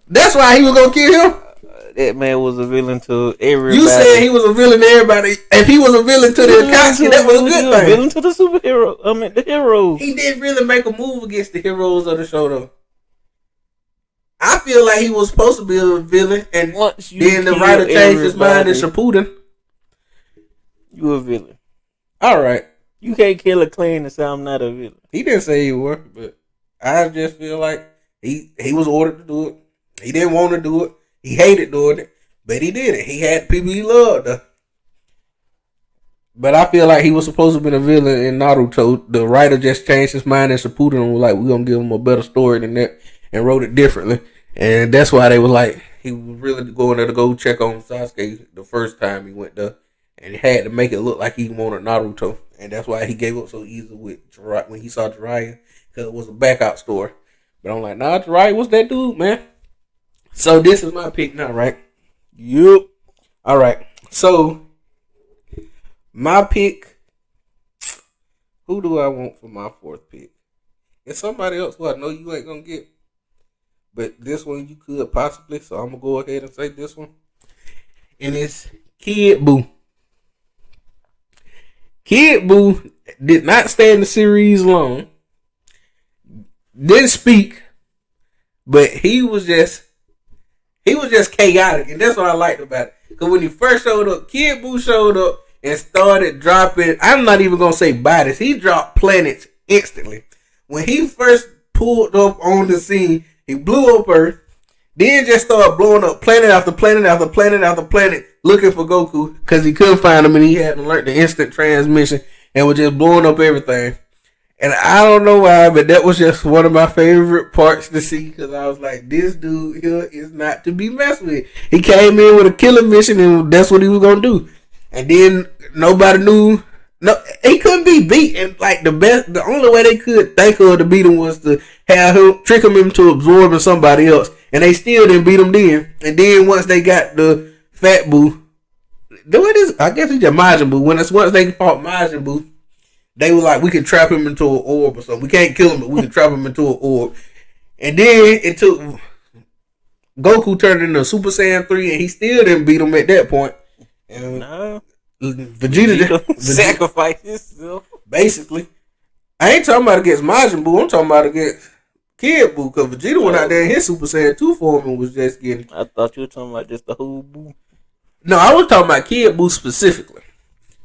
That's why he was gonna kill him. That man was a villain to everybody. You said he was a villain to everybody. If he was a villain to the Akatsuki, that was a good thing. Villain to the superhero. I mean, the heroes. He didn't really make a move against the heroes of the show though. I feel like he was supposed to be a villain, and Once you then the kill writer changed his mind in everybody, Shippuden. You a villain. All right, You can't kill a clan and say I'm not a villain. he didn't say he was, but I just feel like he was ordered to do it. He didn't want to do it. He hated doing it, but he did it. He had people he loved. But I feel like he was supposed to have been a villain in Naruto. The writer just changed his mind in Shippuden and was like, we're going to give him a better story than that, and wrote it differently. And that's why they was like, he was really going there to go check on Sasuke the first time he went there. And he had to make it look like he wanted Naruto. And that's why he gave up so easy with Jiraiya when he saw Jiraiya, because it was a backup story. But I'm like, nah, Jiraiya was that dude, man. So this is my pick now, right? Yup. All right. So my pick. Who do I want for my fourth pick? It's somebody else who I know you ain't gonna get, but this one you could possibly. So I'm gonna go ahead and say this one, and it's Kid Buu. Kid Buu did not stay in the series long. Didn't speak, but he was just chaotic, and that's what I liked about it. Because when he first showed up, Kid Buu showed up and started dropping. I'm not even gonna say bodies. He dropped planets instantly. When he first pulled up on the scene, he blew up Earth. Then just started blowing up planet after planet after planet after planet, looking for Goku because he couldn't find him and he hadn't learned the instant transmission and was just blowing up everything. And I don't know why, but that was just one of my favorite parts to see because I was like, this dude here is not to be messed with. He came in with a killer mission and that's what he was going to do. And then nobody knew. No, he couldn't be beat. And like the only way they could think of to beat him was to have him, trick him into absorbing somebody else. And they still didn't beat him then. And then once they got the Fat Buu, I guess it's just Majin Buu. Once they fought Majin Buu, they were like, we can trap him into an orb or something. We can't kill him, but we can trap him into an orb. And then it took Goku turned into Super Saiyan 3, and he still didn't beat him at that point. And Vegeta sacrificed himself. Basically, I ain't talking about against Majin Buu. I'm talking about against Kid Buu, because Vegeta went out there in his Super Saiyan 2 form and was just getting. I thought you were talking about just the whole Buu. No, I was talking about Kid Buu specifically.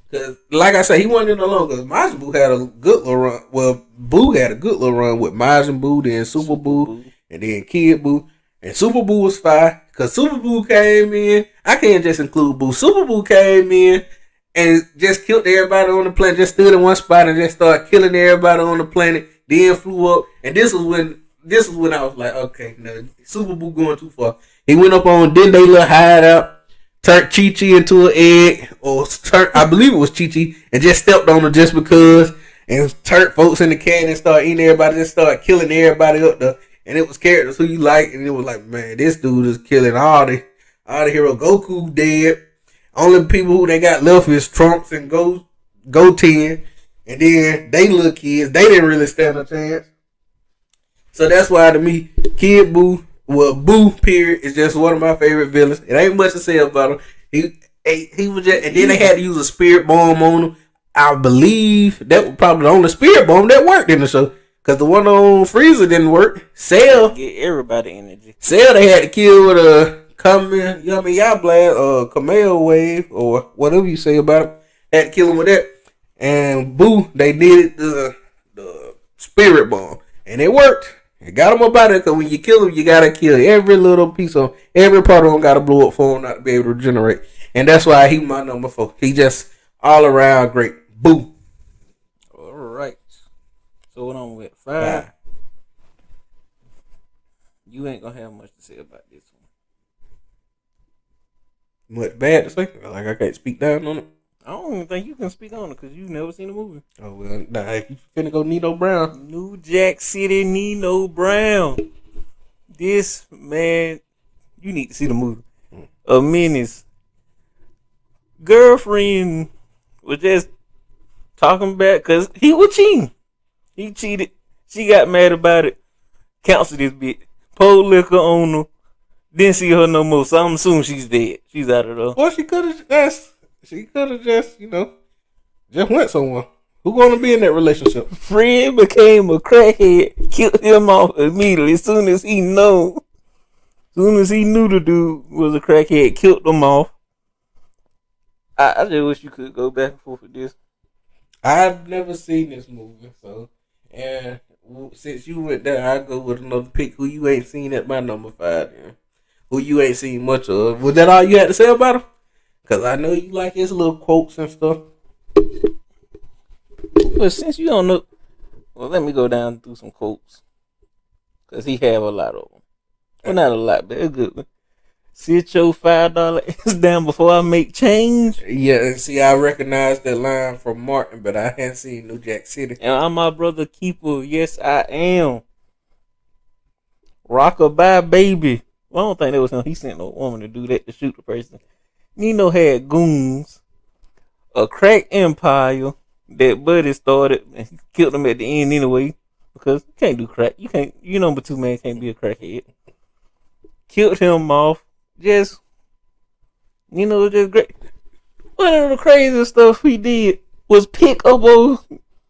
Because, like I said, he wasn't in the long. Because Majin Buu had a good little run. Well, Buu had a good little run with Majin Buu, then Super Buu, and then Kid Buu. And Super Buu was fire. Because Super Buu came in. I can't just include Buu. Super Buu came in and just killed everybody on the planet. Just stood in one spot and just started killing everybody on the planet. Then flew up. And this was when I was like, okay, no, Super Buu going too far. He went up on Dende little hideout. Turned Chi-Chi into an egg, I believe it was Chi-Chi, and just stepped on her just because, and turned folks in the can and started eating everybody, just started killing everybody up there, and it was characters who you like, and it was like, man, this dude is killing all the heroes. Goku dead. Only people who they got left is Trunks and Goten, and then they little kids, they didn't really stand a chance. So that's why to me, Kid Buu, well, Buu, period, is just one of my favorite villains. It ain't much to say about him. He was just, and then they had to use a spirit bomb on him. I believe that was probably the only spirit bomb that worked in the show. Because the one on Frieza didn't work. Cell. Get everybody energy. Cell they had to kill with a Kamehameha Blast or Kameo Wave or whatever you say about it. Had to kill him with that. And Buu, they needed the spirit bomb. And it worked. It got him up out of it because when you kill him, you got to kill every little piece of, every part of him got to blow up for him not to be able to regenerate. And that's why he my number 4. He just all around great. Buu. All right. So what I'm with 5. You ain't gonna have much to say about this one. Much bad to say. Like I can't speak down on it. I don't even think you can speak on it because you've never seen the movie. Oh well, nah. If you finna go Nino Brown, New Jack City, Nino Brown. This man, you need to see the movie. A menace. Girlfriend was just talking back because he was cheating. He cheated. She got mad about it. Cancelled this bitch. Pulled liquor on her. Didn't see her no more. So I'm assuming she's dead. She's out of there. or she could have just. She could have just, just went somewhere. Who gonna be in that relationship? Fred became a crackhead. Killed him off immediately. As soon as he knew the dude was a crackhead, killed him off. I just wish you could go back and forth with this. I've never seen this movie, so and since you went there, I go with another pick. Who you ain't seen at my number 5? Then who you ain't seen much of? Was that all you had to say about him? Cause I know you like his little quotes and stuff. But since you don't know, well, let me go down through some quotes. Cause he have a lot of them. Well, not a lot, but it's good. Sit your $5 down before I make change. Yeah, and see, I recognize that line from Martin, but I hadn't seen New Jack City. And I'm my brother keeper. Yes, I am. Rockabye baby. Well, I don't think that was him. He sent a woman to do that to shoot the person. Nino had goons, a crack empire that Buddy started and he killed him at the end anyway because you can't do crack. You can't. You number 2 man can't be a crackhead. Killed him off. Just just great. One of the craziest stuff he did was pick up a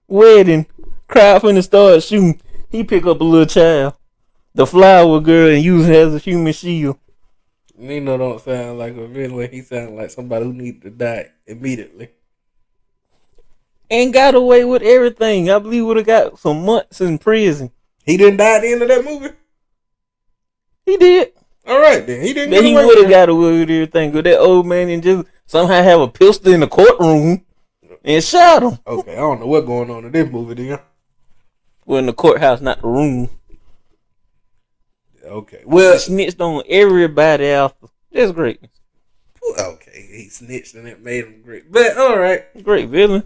wedding. Crowd finna start shooting. He pick up a little child, the flower girl, and use her as a human shield. Nino don't sound like a villain. He sounds like somebody who needs to die immediately. And got away with everything. I believe would have got some months in prison. He didn't die at the end of that movie? He did. All right, then. He didn't But get he away would with have it. got away with everything. But that old man and just somehow have a pistol in the courtroom and shot him. Okay, I don't know what's going on in this movie, then. Well, in the courthouse, not the room. Okay. Well, He snitched on everybody after. That's great. okay. He snitched and it made him great. But, all right. Great villain.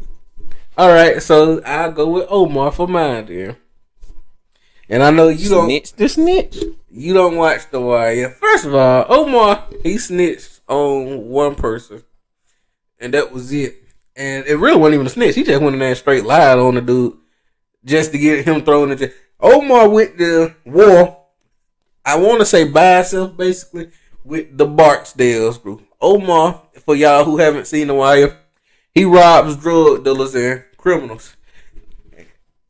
All right, so I'll go with Omar for mine, then. And I know you don't. Snitch the snitch. You don't watch The Wire. First of all, Omar, he snitched on one person. And that was it. And it really wasn't even a snitch. He just went in there and straight lied on the dude just to get him thrown in jail. Omar went to war, I want to say by himself, basically, with the Barksdales group. Omar, for y'all who haven't seen The Wire, he robs drug dealers and criminals.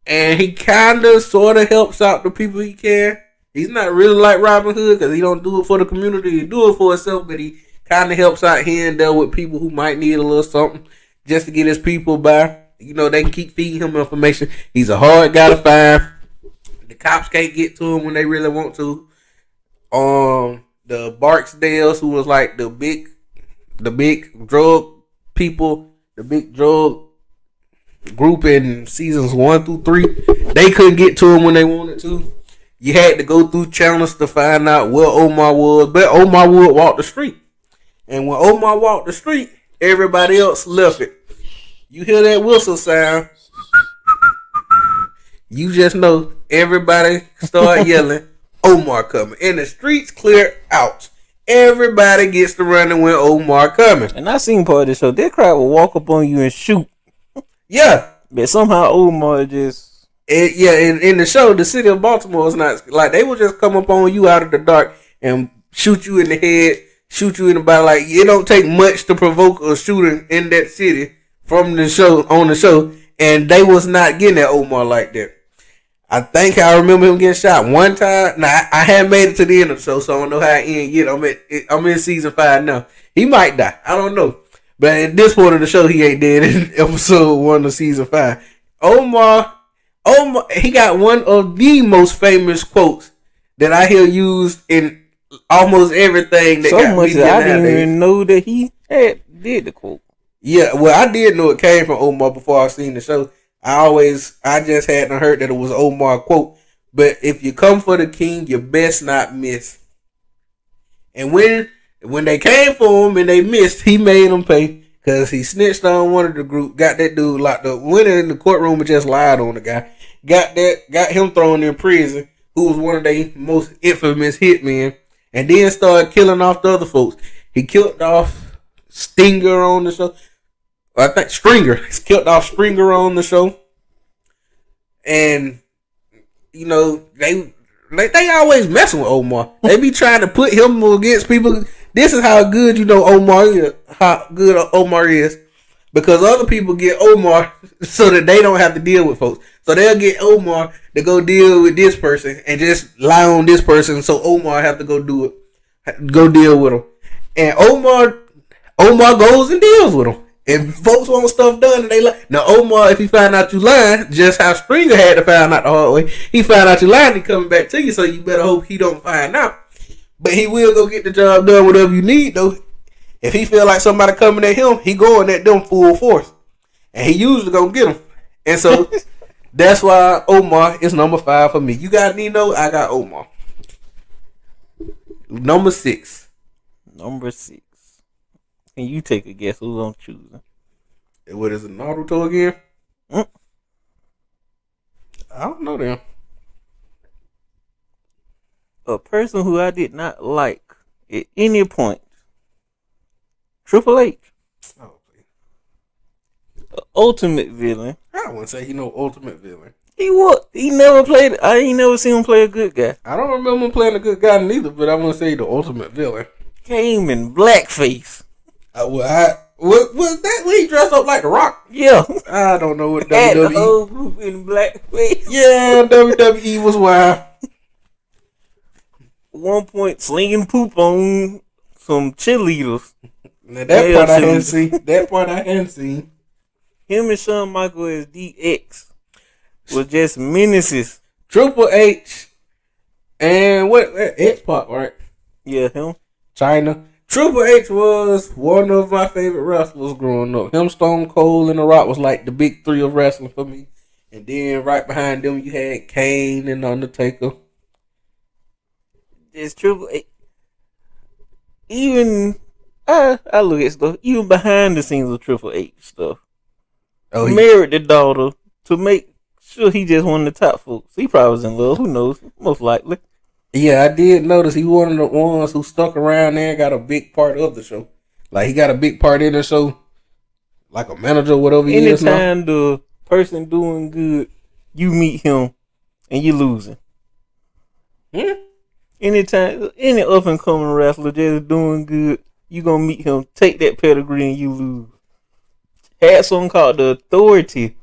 And he kind of sort of helps out the people he can. He's not really like Robin Hood because he don't do it for the community. He do it for himself, but he kind of helps out here and there with people who might need a little something just to get his people by. They can keep feeding him information. He's a hard guy to find. The cops can't get to him when they really want to. The Barksdales, who was like the big drug people, the big drug group in seasons 1 through 3, they couldn't get to him when they wanted to. You had to go through channels to find out where Omar was, but Omar would walk the street. And when Omar walked the street, everybody else left it. You hear that whistle sound, you just know everybody start yelling, Omar coming. And the streets clear out. Everybody gets to running when Omar coming. And I seen part of the show. That crowd will walk up on you and shoot. Yeah. But somehow Omar just... In the show, the city of Baltimore is not... Like, they will just come up on you out of the dark and shoot you in the head, shoot you in the body. Like, it don't take much to provoke a shooting in that city from the show, on the show. And they was not getting at Omar like that. I think I remember him getting shot one time. Now, I hadn't made it to the end of the show, so I don't know how it ended yet. I'm in season 5 now. He might die. I don't know. But at this point of the show, he ain't dead in episode 1 of season 5. Omar, he got one of the most famous quotes that I hear used in almost everything that so got much media that I didn't nowadays. even know that he did the quote. Yeah, well, I did know it came from Omar before I seen the show. I just hadn't heard that it was Omar quote. But if you come for the king, you best not miss. And when When they came for him and they missed, he made them pay because he snitched on one of the group, got that dude locked up, went in the courtroom and just lied on the guy, got him thrown in prison, who was one of their most infamous hitmen, and then started killing off the other folks. He killed off Stinger on the show. I think Stringer. He killed off Stringer on the show. And, you know, they always messing with Omar. They be trying to put him against people. This is how good you know Omar is. How good Omar is. Because other people get Omar so that they don't have to deal with folks. So they'll get Omar to go deal with this person and just lie on this person so Omar have to go do it. Go deal with him. And Omar goes and deals with him. If folks want stuff done and they lie. Now Omar, if he find out you lying, just how Stringer had to find out the hard way. He found out you lying, he coming back to you, so you better hope he don't find out. But he will go get the job done, whatever you need though. If he feel like somebody coming at him, he going at them full force. And he usually gonna get them. And so that's why Omar is number 5 for me. You got Nino, I got Omar. Number 6. Number 6. Can you take a guess who I'm choosing? What is it, Naruto again? Mm. I don't know them. A person who I did not like at any point. Triple H. Oh, The ultimate villain. I wouldn't say he no ultimate villain. He what? He never played. I ain't never seen him play a good guy. I don't remember him playing a good guy neither, but I want to say the ultimate villain. Came in blackface. What was that when he dressed up like The Rock? Yeah. I don't know what Had the WWE. whole group in blackface. Yeah, WWE was wild. One point slinging poop on some cheerleaders. Now, that part I hadn't seen. That part I hadn't seen. Him and Shawn Michaels as DX was just menaces. Triple H and what X-Pac, right? Yeah, him. China. Triple H was one of my favorite wrestlers growing up. Him, Stone Cold, and The Rock was like the big 3 of wrestling for me. And then right behind them, you had Kane and Undertaker. It's Triple H. Even I look at stuff. Even behind the scenes of Triple H stuff. Oh, He married the daughter to make sure he just one of the top folks. He probably was in love. Who knows? Most likely. yeah, I did notice he one of the ones who stuck around there and got a big part of the show. Like, he got a big part in the show. Like a manager or whatever he is now. Anytime the person doing good, you meet him and you losing. Anytime any up and coming wrestler just doing good, you gonna meet him, take that pedigree and you lose. Had something called The Authority,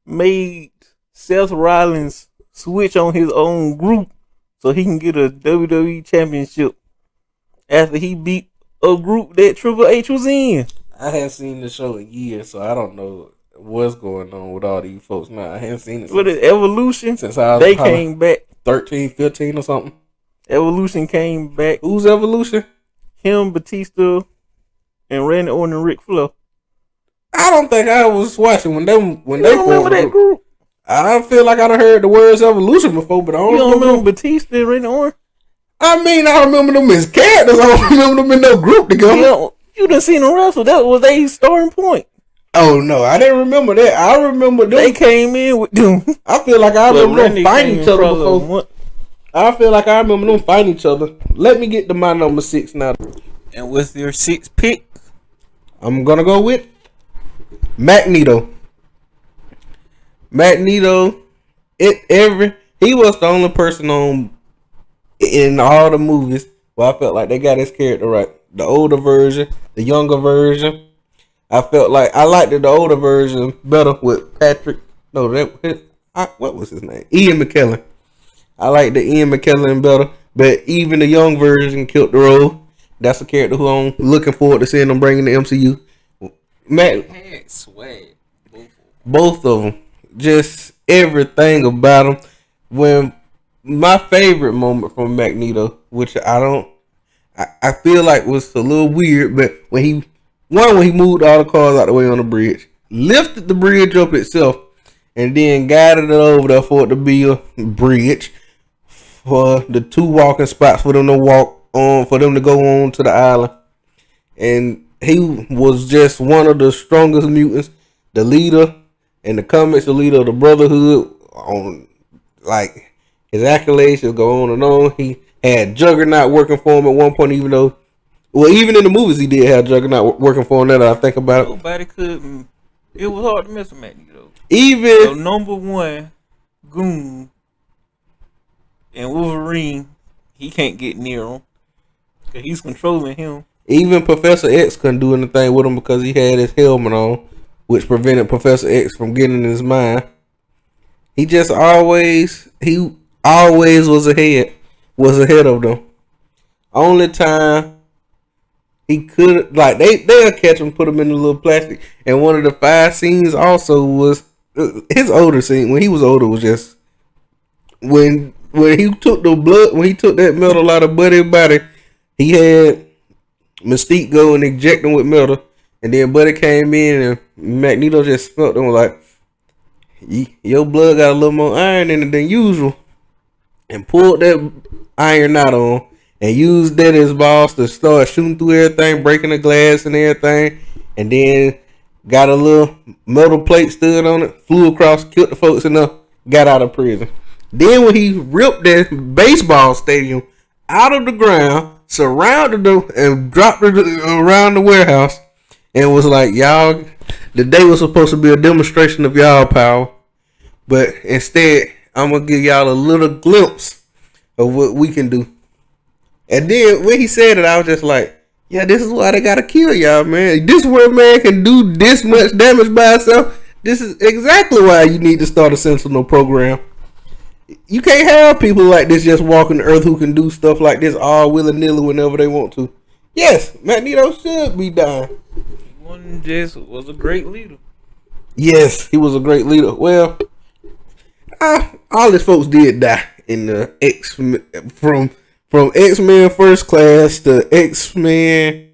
made Seth Rollins switch on his own group so he can get a WWE championship after he beat a group that Triple H was in. I haven't seen the show in years, so I don't know what's going on with all these folks now. I haven't seen it With the Evolution, since I was they came back. 13, 15 or something. Evolution came back. Who's Evolution? Him, Batista, and Randy Orton and Ric Flair. I don't think I was watching when they You don't remember that group? I feel like I done heard the words Evolution before, but I don't You don't remember. remember Batista and Randy Orton? I mean, I remember them as characters. I don't remember them in no group together. You done seen them wrestle. That was their starting point. Oh no, I didn't remember that. I remember them. They came in with them. I feel like I remember them fighting each other before. What? I feel like I remember them fighting each other. Let me get to my number 6 now. And with your 6th pick, I'm gonna go with Magneto. Magneto, he was the only person in all the movies where I felt like they got his character right. The older version, the younger version. I felt like I liked the older version better with Patrick. No, what was his name? Ian McKellen. I like the Ian McKellen better, but even the young version killed the role. That's a character who I'm looking forward to seeing them bring in the MCU. Matt Had swag. both of them, just everything about them. When my favorite moment from Magneto, which I feel like was a little weird, but when he moved all the cars out the way on the bridge, lifted the bridge up itself, and then guided it over there for it to be a bridge for the 2 walking spots for them to walk on for them to go on to the island, and he was just one of the strongest mutants, the leader in the comics, the leader of the Brotherhood. On like his accolades will go on and on. He had Juggernaut working for him at one point, even though, well, even in the movies he did have Juggernaut working for him. Now that I think about it, Nobody couldn't. It was hard to mess with Magneto. even So number one, Goon and Wolverine, he can't get near him because he's controlling him. even Professor X couldn't do anything with him because he had his helmet on, which prevented Professor X from getting in his mind. He always was ahead of them. Only time he could, like, they'll catch him, put him in a little plastic. And one of the 5 scenes also was his older scene. When he was older was just when he took the blood, when he took that metal out of Buddy's body, he had Mystique go and inject him with metal, and then Buddy came in and Magneto just smelt him like, your blood got a little more iron in it than usual, and pulled that iron out on and used that as balls to start shooting through everything, breaking the glass and everything, and then got a little metal plate stood on it, flew across, killed the folks enough, got out of prison. Then when he ripped that baseball stadium out of the ground, surrounded them and dropped it around the warehouse, and was like, y'all, the day was supposed to be a demonstration of y'all power, but instead, I'm going to give y'all a little glimpse of what we can do. And then when he said it, I was just like, yeah, this is why they got to kill y'all, man. This is where a man can do this much damage by himself. This is exactly why you need to start a Sentinel program. You can't have people like this just walking the earth who can do stuff like this all willy-nilly whenever they want to. Yes, Magneto should be dying. One just was a great leader. Yes, he was a great leader. Well, all his folks did die in the from X-Men First Class to X-Men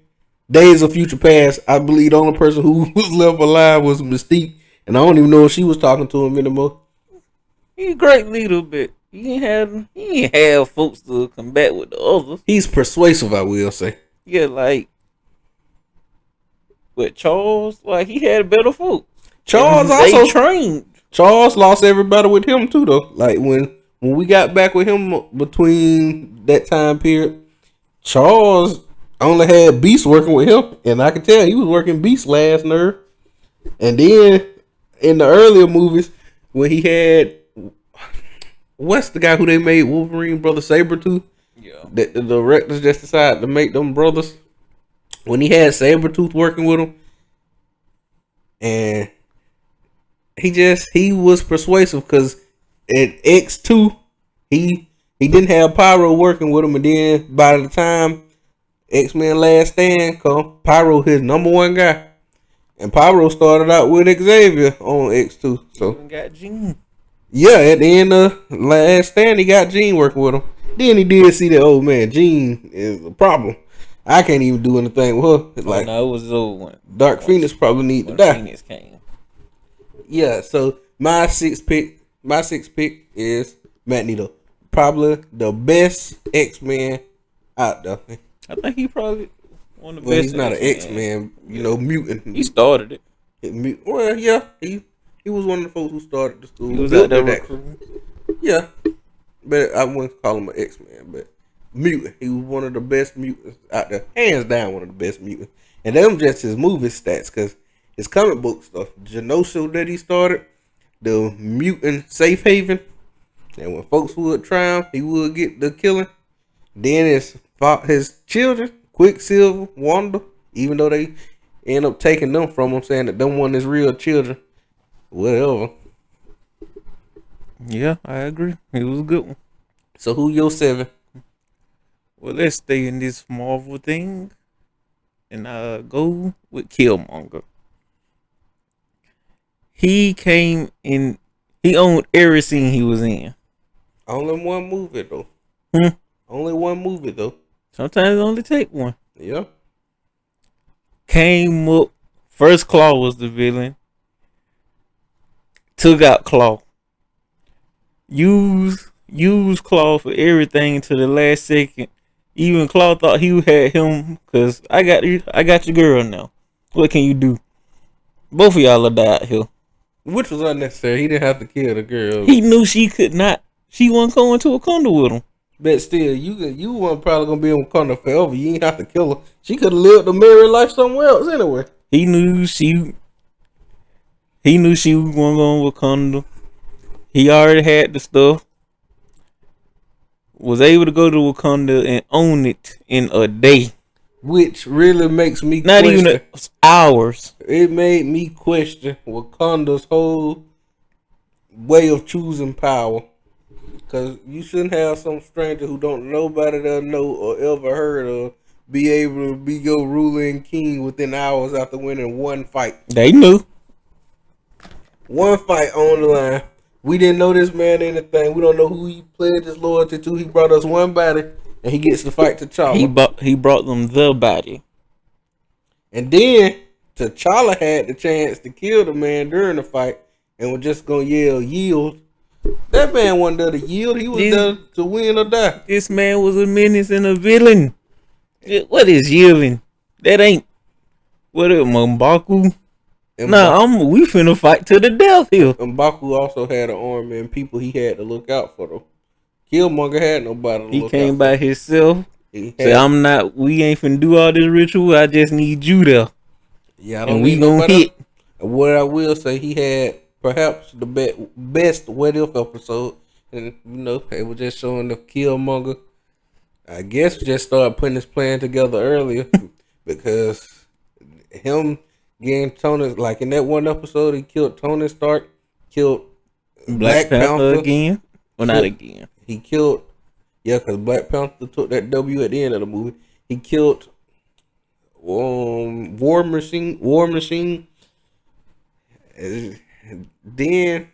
Days of Future Past. I believe the only person who was left alive was Mystique, and I don't even know if she was talking to him anymore. He's a great leader, but he ain't have folks to combat with the others. He's persuasive, I will say. Yeah, like with Charles, like he had better folks. Charles And also they trained. Charles lost everybody with him too, though. Like when we got back with him between that time period, Charles only had Beast working with him, and I could tell he was working Beast last nerve. And then in the earlier movies, when he had, what's the guy who they made Wolverine brother Sabretooth? Yeah. The directors just decided to make them brothers. When he had Sabretooth working with him, and he was persuasive because at X2 he didn't have Pyro working with him, and then by the time X-Men Last Stand come, Pyro his number one guy, and Pyro started out with Xavier on X2. So Even got Jean. yeah, at the end of Last Stand he got Jean working with him. Then he did see that, oh man, Jean is a problem. I can't even do anything with her. It's like, no, it was the old one. Dark Phoenix probably need to When die. Phoenix came. Yeah, so my sixth pick is Magneto. Probably the best X-Men out there. I think he probably one of the Well, best. he's not an X-Men, mutant. He started it. Well, yeah, he was one of the folks who started the school. He was built out there that. recruiting. Yeah, but I wouldn't call him an X-Man, but mutant. He was one of the best mutants out there, hands down, one of the best mutants. And them just his movie stats, because his comic book stuff, Genosha that he started, the mutant safe haven, and when folks would try him, he would get the killing. Then his children, Quicksilver, Wanda, even though they end up taking them from him, saying that them one is real children, whatever. Yeah, I agree. It was a good one. So who your 7? Well, let's stay in this Marvel thing and go with Killmonger. He came in. He owned every scene he was in. Only one movie though. Hmm. Only one movie though. Sometimes it only take one. Yeah. Came up. First Claw was the villain. Took out Claw. Use Claw for everything to the last second. Even Claw thought he had him because I got your girl now. What can you do? Both of y'all are died here. Which was unnecessary. He didn't have to kill the girl. He knew she could not. She wasn't going to Wakanda with him. But still, you weren't probably gonna be in Wakanda forever. You ain't have to kill her. She could have lived a married life somewhere else anyway. He knew she. He knew she was going to go to Wakanda. He already had the stuff. Was able to go to Wakanda and own it in a day. Which really makes me Not question. even hours. It made me question Wakanda's whole way of choosing power. Cause you shouldn't have some stranger who don't nobody that know or ever heard of be able to be your ruler and king within hours after winning one fight. They knew. One fight on the line. We didn't know this man anything. We don't know who he pledged his loyalty to. He brought us one body, and he gets to fight T'Challa. He brought them the body. And then T'Challa had the chance to kill the man during the fight, and was just gonna yell yield. That man wasn't there to yield. He was there to win or die. This man was a menace and a villain. What is yielding? That ain't what it M'Baku. Nah, we finna fight to the death here. M'Baku also had an army and people he had to look out for though. Killmonger had nobody to look out for. He came by himself. Say, I'm not. We ain't finna do all this ritual. I just need you there. Yeah, and we gonna hit. What I will say, he had perhaps the best What If episode, and you know, it was just showing the Killmonger. I guess just started putting his plan together earlier because him getting Tony, like in that one episode, he killed Tony Stark, killed Black Panther again. Well, not again. He killed, because Black Panther took that W at the end of the movie. He killed War Machine. And then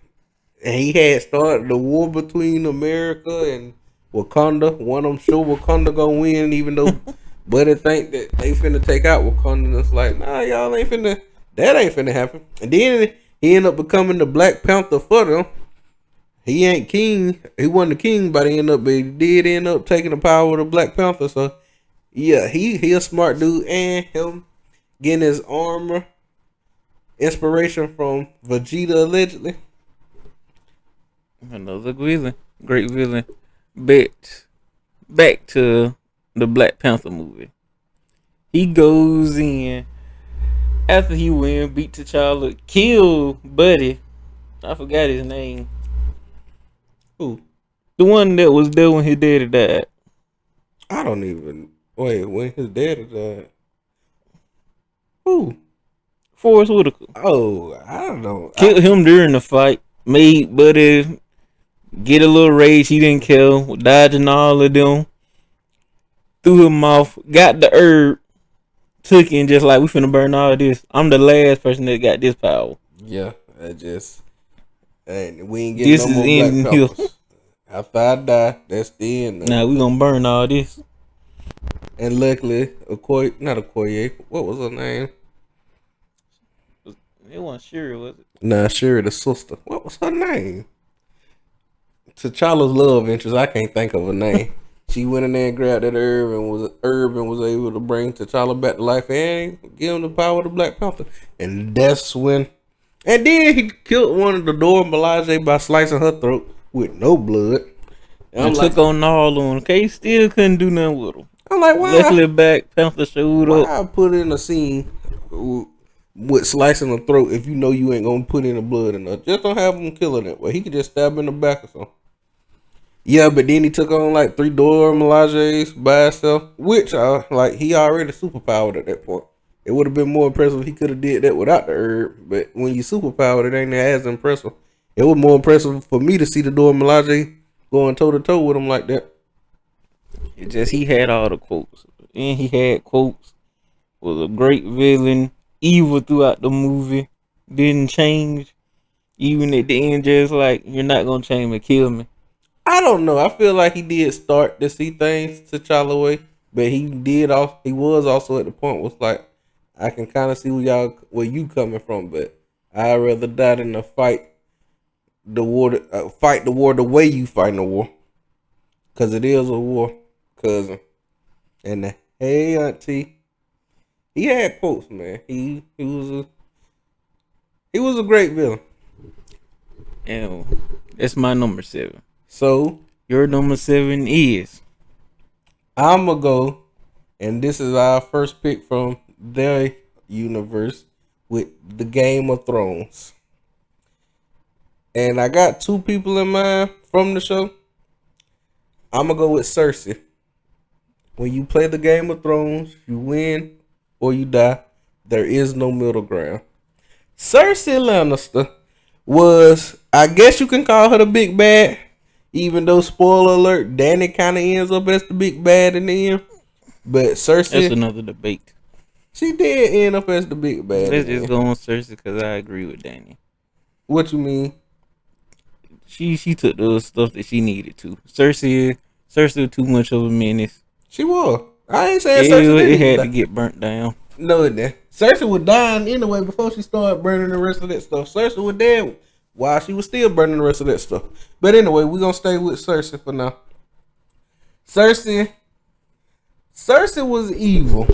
he had started the war between America and Wakanda. One of them sure Wakanda gonna win, even though Buddy think that they finna take out Wakanda. And it's like, nah, y'all ain't finna. That ain't finna happen. And then he ended up becoming the Black Panther for them. He ain't king. He wasn't the king by the end of it, but he did end up taking the power of the Black Panther. So yeah, he a smart dude, and him getting his armor inspiration from Vegeta allegedly. Another villain, great villain. Back to the Black Panther movie. He goes in after he win, beat T'Challa, kill Buddy. I forgot his name. Who? The one that was there when his daddy died. I don't even wait when his daddy died. Who? Forrest Whitaker. Oh, I don't know. Killed him during the fight. Made Buddy get a little rage. He didn't kill. Dodging all of them. Threw him off. Got the herb. Took it and just like, we finna burn all of this. I'm the last person that got this power. Yeah, and we ain't getting this no more Black Panthers. After I die, that's the end. Now we gonna burn all this. And luckily, not Okoye. What was her name? It wasn't Shuri, was it? Nah, Shuri, the sister. What was her name? T'Challa's love interest. I can't think of her name. She went in there and grabbed that herb and was able to bring T'Challa back to life and give him the power of the Black Panther. And that's when. And then he killed one of the Dora Milaje by slicing her throat with no blood. And took on all of them. Okay, still couldn't do nothing with them. I'm like, why? Luckily, Black Panther showed up. I put in a scene with slicing the throat if you know you ain't gonna put in the blood enough. Just don't have him kill her that way. He could just stab her in the back or something. Yeah, but then he took on like 3 Dora Milajes by himself, which he already superpowered at that point. It would have been more impressive if he could have did that without the herb. But when you superpowered, it ain't as impressive. It was more impressive for me to see the Dora Milaje going toe to toe with him like that. It just he had all the quotes, and he had quotes. Was a great villain, evil throughout the movie. Didn't change, even at the end. Just like, you're not gonna change me, kill me. I don't know. I feel like he did start to see things T'Challa way, but he was also at the point was like, I can kind of see where you coming from, but I'd rather die than to fight the war the way you fighting the war, because it is a war, cousin. and the hey auntie. He had quotes, man. He was a great villain. And that's my number 7. So Your number 7 is I'ma go, and this is our first pick from their universe with the Game of Thrones. And I got 2 people in mind from the show. I'ma go with Cersei. When you play the Game of Thrones, you win or you die. There is no middle ground. Cersei Lannister was, I guess you can call her the big bad. Even though, spoiler alert, Dany kind of ends up as the big bad in the end. But Cersei, that's another debate. she did end up as the big bad. Let's just go on Cersei because I agree with Danny. What you mean? She took the stuff that she needed to. Cersei was too much of a menace. She was. I ain't saying Cersei It didn't had die. to get burnt down. No, it didn't. Cersei was dying anyway before she started burning the rest of that stuff. Cersei was dead while she was still burning the rest of that stuff. But anyway, we're going to stay with Cersei for now. Cersei was evil.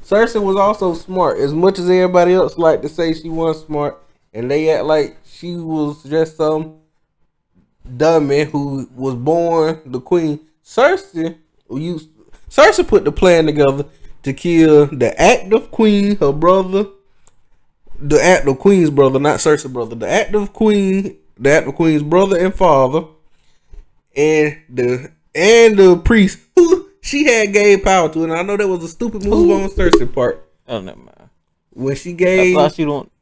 Cersei was also smart. As much as everybody else like to say she wasn't smart, and they act like she was just some dummy who was born the queen. Cersei put the plan together to kill the active queen, her brother, the active queen's brother, not Cersei's brother, the active queen's brother and father, and the priest who she had gave power to. And I know that was a stupid move on Cersei's part Oh, never mind. when she I gave. thought she don't.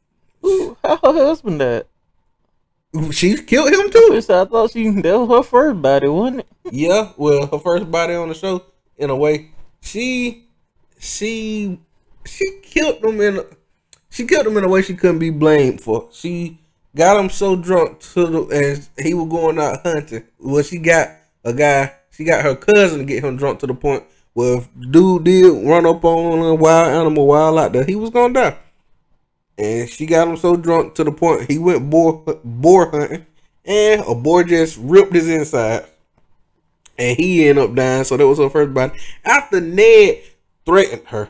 How her husband died? She killed him too. I thought that was her first body, wasn't it? Yeah, well, her first body on the show, in a way, she killed him in a way she couldn't be blamed for. She got him so drunk as he was going out hunting. Well, she got her cousin to get him drunk to the point where if dude did run up on a wild animal wild out there, he was gonna die. And she got him so drunk to the point he went boar hunting, and a boar just ripped his inside. And he ended up dying, so that was her first body. After Ned threatened her.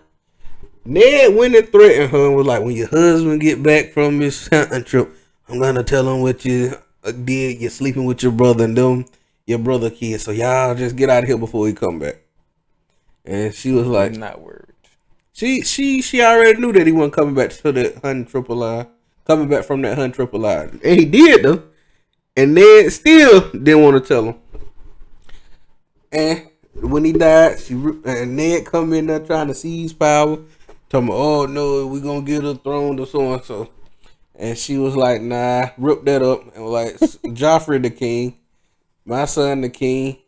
Ned went and threatened her and was like, when your husband get back from his hunting trip, I'm going to tell him what you did. You're sleeping with your brother and them, your brother kids. So y'all just get out of here before he come back. And she was like, Not worried. She already knew that he wasn't coming back to that hunting triple line. Coming back from that hunting triple line. And he did though. And Ned still didn't want to tell him. And when he died, and Ned come in there trying to seize power, talking about, oh no, we gonna get a throne to so and so. And she was like, nah, ripped that up and was like, Joffrey the king, my son the king.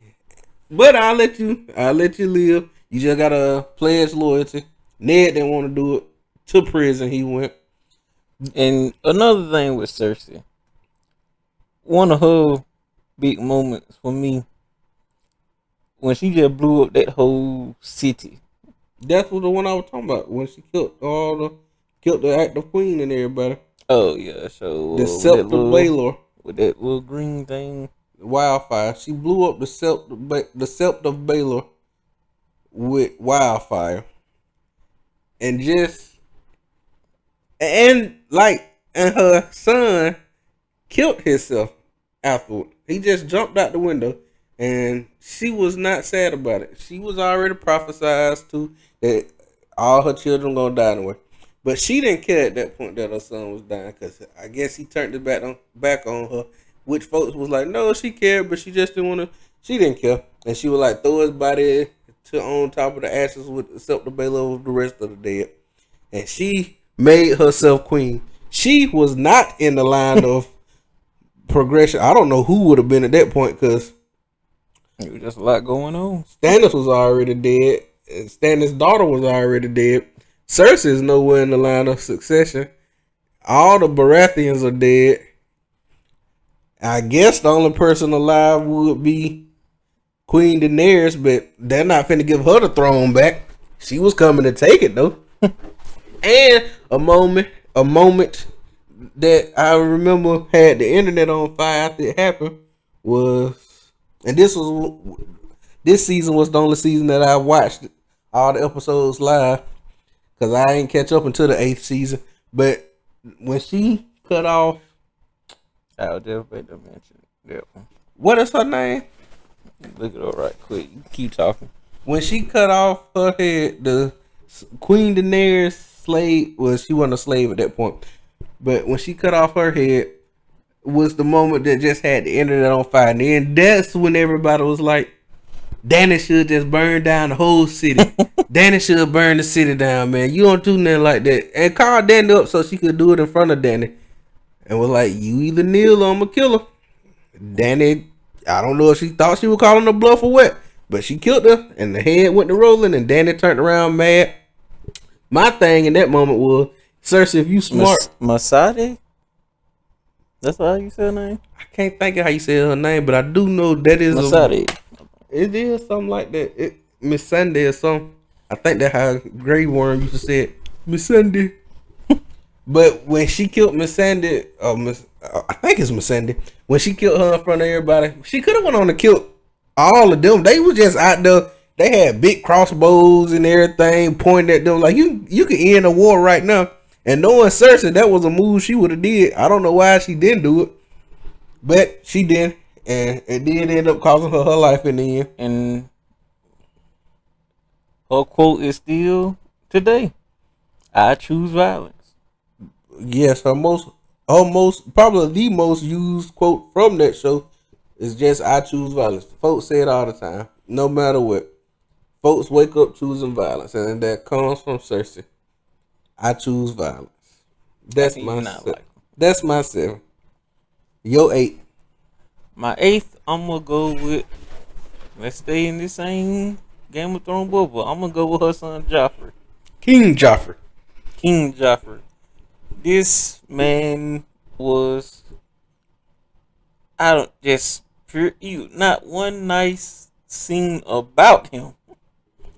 But I'll let you live. You just gotta pledge loyalty. Ned didn't want to do it. To prison he went. And another thing with Cersei, one of her big moments for me, when she just blew up that whole city. That's what the one I was talking about. When she killed the active queen and everybody. Oh yeah, so The Sept of Baelor. with that little green thing. Wildfire. She blew up the Sept of Baelor with wildfire. And her son killed himself afterward. He just jumped out the window, and she was not sad about it. She was already prophesied to that all her children gonna die anyway. But she didn't care at that point that her son was dying, because I guess he turned it back on her. Which folks was like, no, she cared, but she just didn't want to. She didn't care, and she would like throw his body on top of the ashes with the Sept of Baelor with the rest of the dead. And she made herself queen. She was not in the line of progression. I don't know who would have been at that point, because It was just a lot going on. Stannis was already dead. And Stannis' daughter was already dead. Cersei is nowhere in the line of succession. All the Baratheons are dead. I guess the only person alive would be Queen Daenerys, but they're not finna give her the throne back. She was coming to take it though. And a moment that I remember had the internet on fire after it happened was, and this season was the only season that I watched all the episodes live because I ain't catch up until the 8th season. But when she cut off, I'll just wait to mention that one. what is her name? Look it up right quick. You keep talking. When she cut off her head, the Queen Daenerys slave, well, she wasn't a slave at that point, but when she cut off her head, was the moment that just had the internet on fire. And then that's when everybody was like, Danny should just burn down the whole city. Danny should burn the city down, man. You don't do nothing like that. And called Danny up so she could do it in front of Danny. And was like, you either kneel or I'm going to kill her. Danny, I don't know if she thought she was calling her bluff or what, but she killed her and the head went to rolling and Danny turned around mad. My thing in that moment was, Cersei, if you smart. Masade? That's how you say her name? I can't think of how you say her name, but I do know that is Masade. it is something like that. Miss Sunday or something. I think that's how Grey Worm used to say it. Miss Sunday. But when she killed Miss Sandy, I think it's Miss Sandy. When she killed her in front of everybody, she could have went on to kill all of them. They was just out there. They had big crossbows and everything pointing at them. Like you could end a war right now. And knowing Cersei, that was a move she would have did. I don't know why she didn't do it, but she did, and it did end up costing her life in the end. And her quote is still today. I choose violence. Yes, her most, probably the most used quote from that show is just "I choose violence." Folks say it all the time, no matter what. Folks wake up choosing violence, and that comes from Cersei. I choose violence. That's my that's my 7. Your 8. My 8th, I'm gonna go with. Let's stay in the same Game of Thrones bubble. I'm gonna go with her son Joffrey. King Joffrey. King Joffrey. This man was. I don't just pure evil. Not one nice scene about him.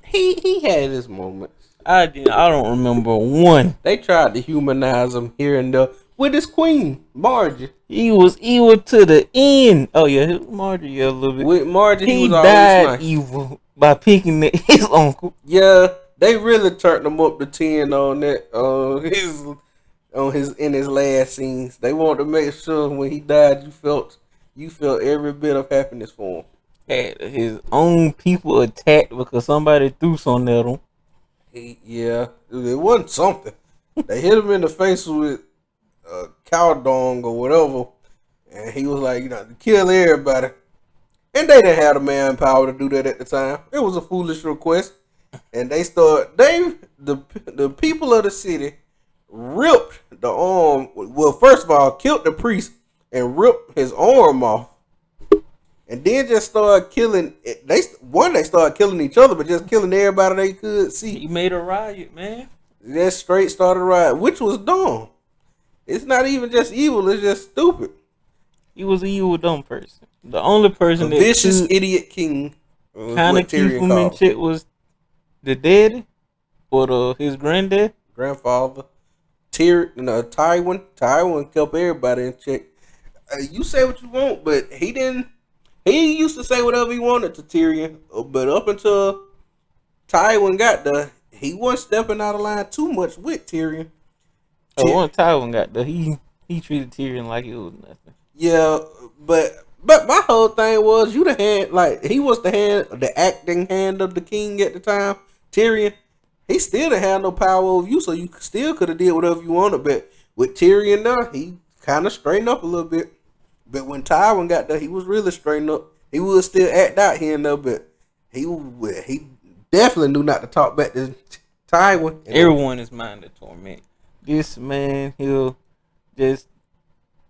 He had his moments. I don't remember one. They tried to humanize him here and there with his queen, Margie. He was evil to the end. Oh yeah, Margie, yeah, a little bit. With Margie, he was died always nice. evil by picking his uncle. Yeah, they really turned him up to 10 on that. In his last scenes, they wanted to make sure when he died, you felt every bit of happiness for him. Had his own people attacked because somebody threw something at him. Yeah, it wasn't something. They hit him in the face with cow dung or whatever, and he was like, to kill everybody. And they didn't have the manpower to do that at the time. It was a foolish request, and the people of the city ripped the arm. Well, first of all, killed the priest and ripped his arm off. And then just started killing. They started killing each other, but just killing everybody they could see. He made a riot, man. Just straight started a riot, which was dumb. It's not even just evil; it's just stupid. He was an evil, dumb person. The only person that vicious idiot king kind of keep him in check was the daddy or his grandfather. Tywin. Tywin kept everybody in check. You say what you want, but he didn't. He used to say whatever he wanted to Tyrion, but up until Tywin got there, he wasn't stepping out of line too much with Tyrion. Once Tywin got there, he treated Tyrion like it was nothing. Yeah, but my whole thing was he was the acting hand of the king at the time. Tyrion, he still didn't have no power over you, so you still could have did whatever you wanted. But with Tyrion there, he kind of straightened up a little bit. But when Tywin got there, he was really straightened up. He would still act out here and there, but he definitely knew not to talk back to Tywin. Everyone is mind to torment. This man here just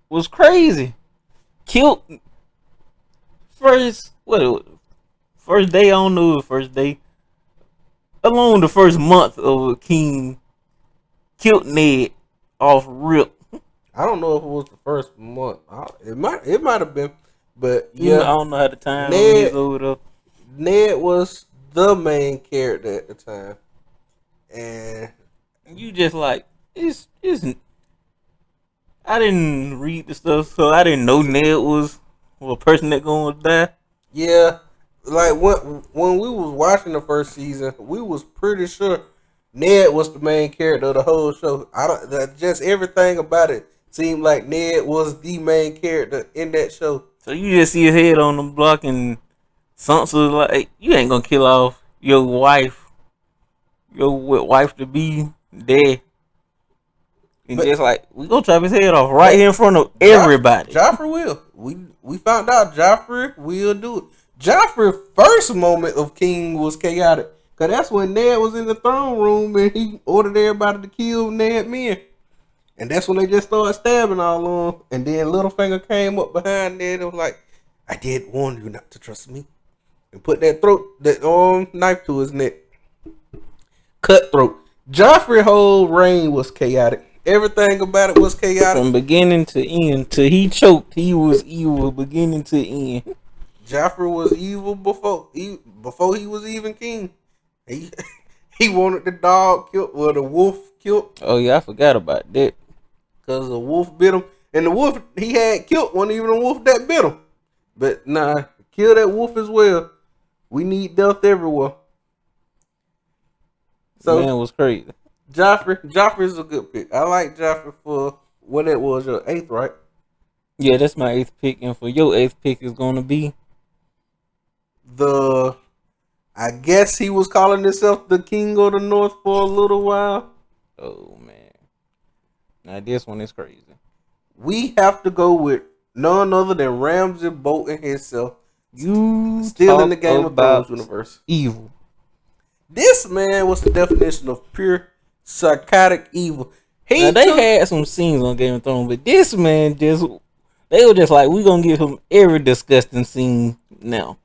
was crazy. Killed first day, I don't know the first day. Along the first month of a king, killed Ned off rip. I don't know if it was the first month. It might have been, but yeah, I don't know how the time is over there. Ned was the main character at the time, and you just like it's. I didn't read the stuff, so I didn't know Ned was a person that gonna die. Yeah, like when we was watching the first season, we was pretty sure Ned was the main character of the whole show. I don't just everything about it seemed like Ned was the main character in that show. So you just see his head on the block and Sansa like, you ain't gonna kill off your wife to be dead. And But just like, we gonna chop his head off right here in front of everybody. Joffrey will. We found out Joffrey will do it. Joffrey's first moment of king was chaotic. Cause that's when Ned was in the throne room and he ordered everybody to kill Ned men. And that's when they just started stabbing all on him. And then Littlefinger came up behind Ned and was like, I did warn you not to trust me. And put that knife to his neck. Cutthroat. Joffrey's whole reign was chaotic. Everything about it was chaotic. From beginning to end, till he choked, he was evil beginning to end. Joffrey was evil before he was even king. He wanted the dog killed, or the wolf killed. Oh yeah, I forgot about that. Cause the wolf bit him, and the wolf he had killed wasn't even a wolf that bit him. But nah, kill that wolf as well. We need death everywhere. So Man was crazy. Joffrey's a good pick. I like Joffrey for what it was, your 8th, right? Yeah, that's my 8th pick, and for your 8th pick is gonna be I guess he was calling himself the King of the North for a little while. oh man. Now this one is crazy. We have to go with none other than Ramsay Bolton himself. You Still in the Game of about Thrones universe. evil. This man was the definition of pure psychotic evil. Now, they had some scenes on Game of Thrones, but this man they were just like, we gonna give him every disgusting scene now.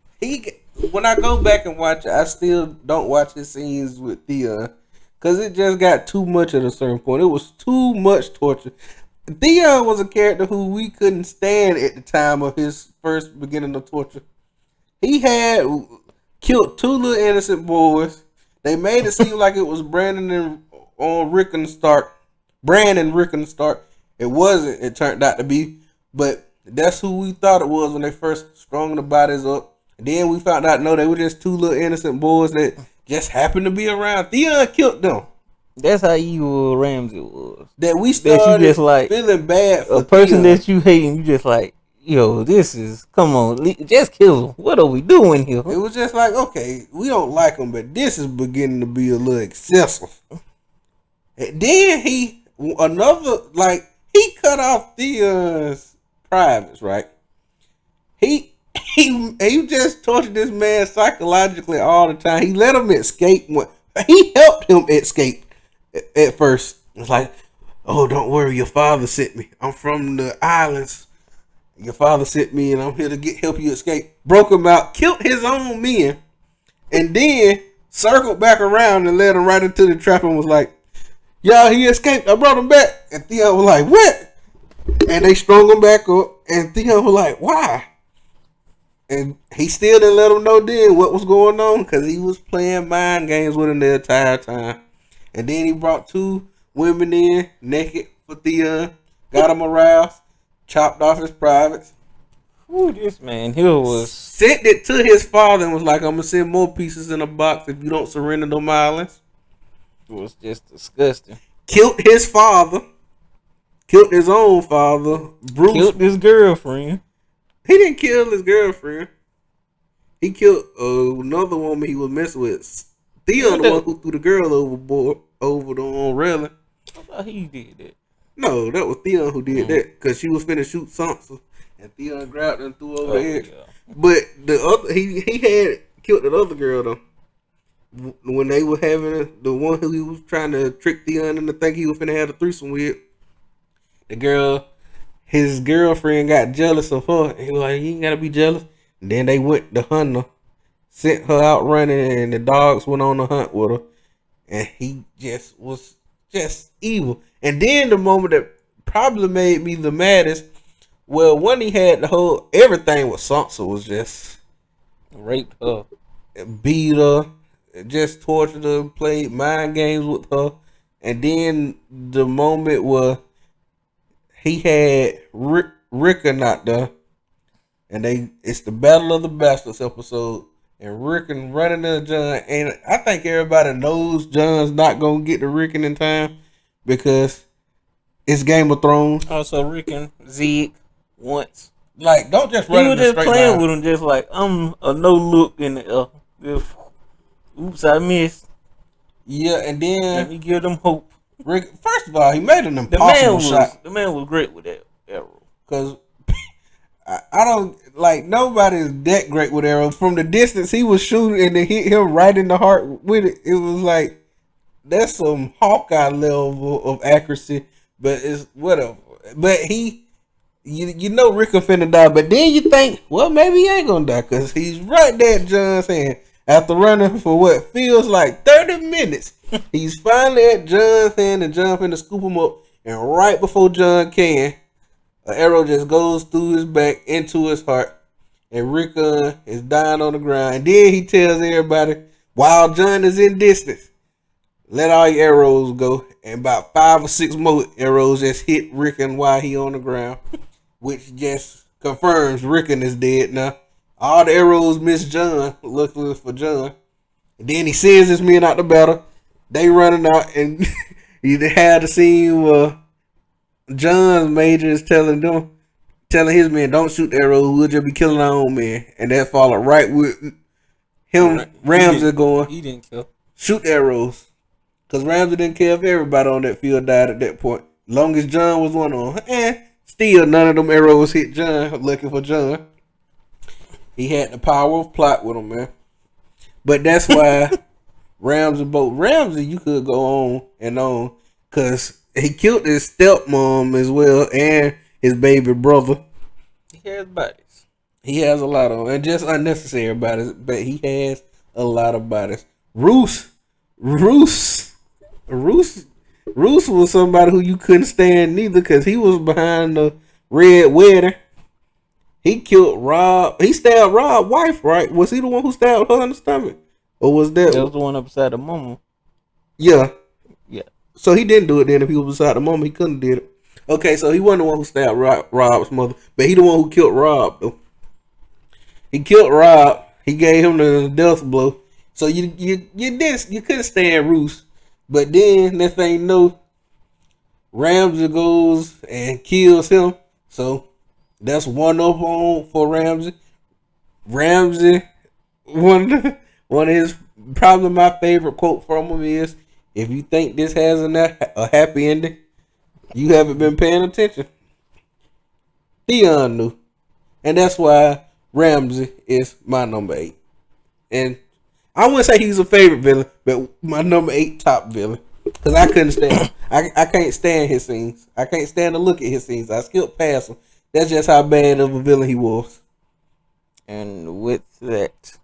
When I go back and watch it, I still don't watch his scenes with Theon because it just got too much at a certain point. It was too much torture. Theon was a character who we couldn't stand at the time of his first beginning of torture. He had killed 2 little innocent boys. They made it seem like it was Brandon Rickon Stark. It wasn't. It turned out to be, but that's who we thought it was when they first strung the bodies up. And then we found out no, they were just 2 little innocent boys that just happened to be around. Theon killed them. That's how evil Ramsay was. That we started that you just like feeling bad for a person Theon. that you hate, and you just like, yo, this is come on, just kill him. What are we doing here? It was just like, okay, we don't like him, but this is beginning to be a little excessive. And then he cut off Theon's privates, right? He just tortured this man psychologically all the time. He let him escape. He helped him escape at first. It's like, oh, don't worry, your father sent me. I'm from the islands. Your father sent me, and I'm here to help you escape. Broke him out, killed his own men, and then circled back around and led him right into the trap and was like, y'all, he escaped. I brought him back. And Theon was like, what? And they strung him back up, and Theon was like, why? And he still didn't let him know then what was going on because he was playing mind games with him the entire time. And then he brought 2 women in naked for Theon, got him aroused, chopped off his privates. Ooh, this man here was Sent it to his father and was like, I'm going to send more pieces in a box if you don't surrender them islands. was just disgusting. Killed his father. Killed his own father. Bruce. Killed his girlfriend. He didn't kill his girlfriend. He killed another woman he was messing with. Theon, the one who threw the girl overboard over the railing. I thought he did that. No, that was Theon who did that because she was finna shoot Sansa, and Theon grabbed her and threw over the edge. Yeah. But the other, he had killed that other girl though. When they were having the one who he was trying to trick Theon into think he was finna have a threesome with, the girl. His girlfriend got jealous of her. And he was like, you ain't gotta be jealous. And then they went to hunt her, sent her out running, and the dogs went on the hunt with her. And he just was just evil. And then the moment that probably made me the maddest, well, when he had the whole everything with Sansa was just Raped her. beat her, just tortured her, played mind games with her. And then the moment where he had Rickon out there, and it's the Battle of the Bastards episode. and Rickon running to John. And I think everybody knows John's not gonna get to Rickon in time because it's Game of Thrones. Also, Rick and Zeke once. Like, don't just He run in was the just straight playing line. with him, just like, I'm a no look in the if, oops, I missed. Yeah, and Let then me give them hope. Rick. First of all, he made an The man impossible was shot the man was great with that arrow. because I don't like nobody's that great with arrow. From the distance he was shooting and it hit him right in the heart with it. It was like that's some Hawkeye level of accuracy, but it's whatever. But you know Rickon finna die, but then you think, well, maybe he ain't gonna die because he's right there at John's hand. After running for what feels like 30 minutes, he's finally at John's hand and John finna scoop him up. And right before John can, an arrow just goes through his back into his heart. And Rickon is dying on the ground. And then he tells everybody, while John is in distance, let all your arrows go. And about 5 or 6 more arrows just hit Rickon while he on the ground. Which just confirms Rickon is dead now. All the arrows miss John, luckily for John. And then he sends his men out the battle. They running out, and you had the scene where John's major is telling his men, don't shoot the arrows, we'll just be killing our own men. And that followed right with him, Ramsey going, He didn't kill. shoot the arrows. Because Ramsey didn't care if everybody on that field died at that point. Long as John was one on. And still, none of them arrows hit John, looking for John. He had the power of plot with him, man. But that's why Ramsey, you could go on and on. Because he killed his stepmom as well and his baby brother. He has bodies. He has a lot of them. And just unnecessary bodies. But he has a lot of bodies. Roose was somebody who you couldn't stand neither because he was behind the red wedding. He killed Rob. He stabbed Rob's wife, right? Was he the one who stabbed her in the stomach? Or was that? That was the one up beside the mama. Yeah. Yeah. So he didn't do it then. If he was beside the mama, he couldn't did it. Okay, so he wasn't the one who stabbed Rob's mother. But he the one who killed Rob, though. He killed Rob. He gave him the death blow. So you couldn't stand Roose. But then, next thing you know, Ramsey goes and kills him. So that's one up on for Ramsey. Ramsey, one of his, probably my favorite quote from him is, if you think this has a happy ending, you haven't been paying attention. Theon knew. And that's why Ramsey is my number 8. And I wouldn't say he's a favorite villain, but my number 8 top villain. Because I couldn't stand him. I can't stand his scenes. I can't stand to look at his scenes. I skipped past him. That's just how bad of a villain he was. And with that,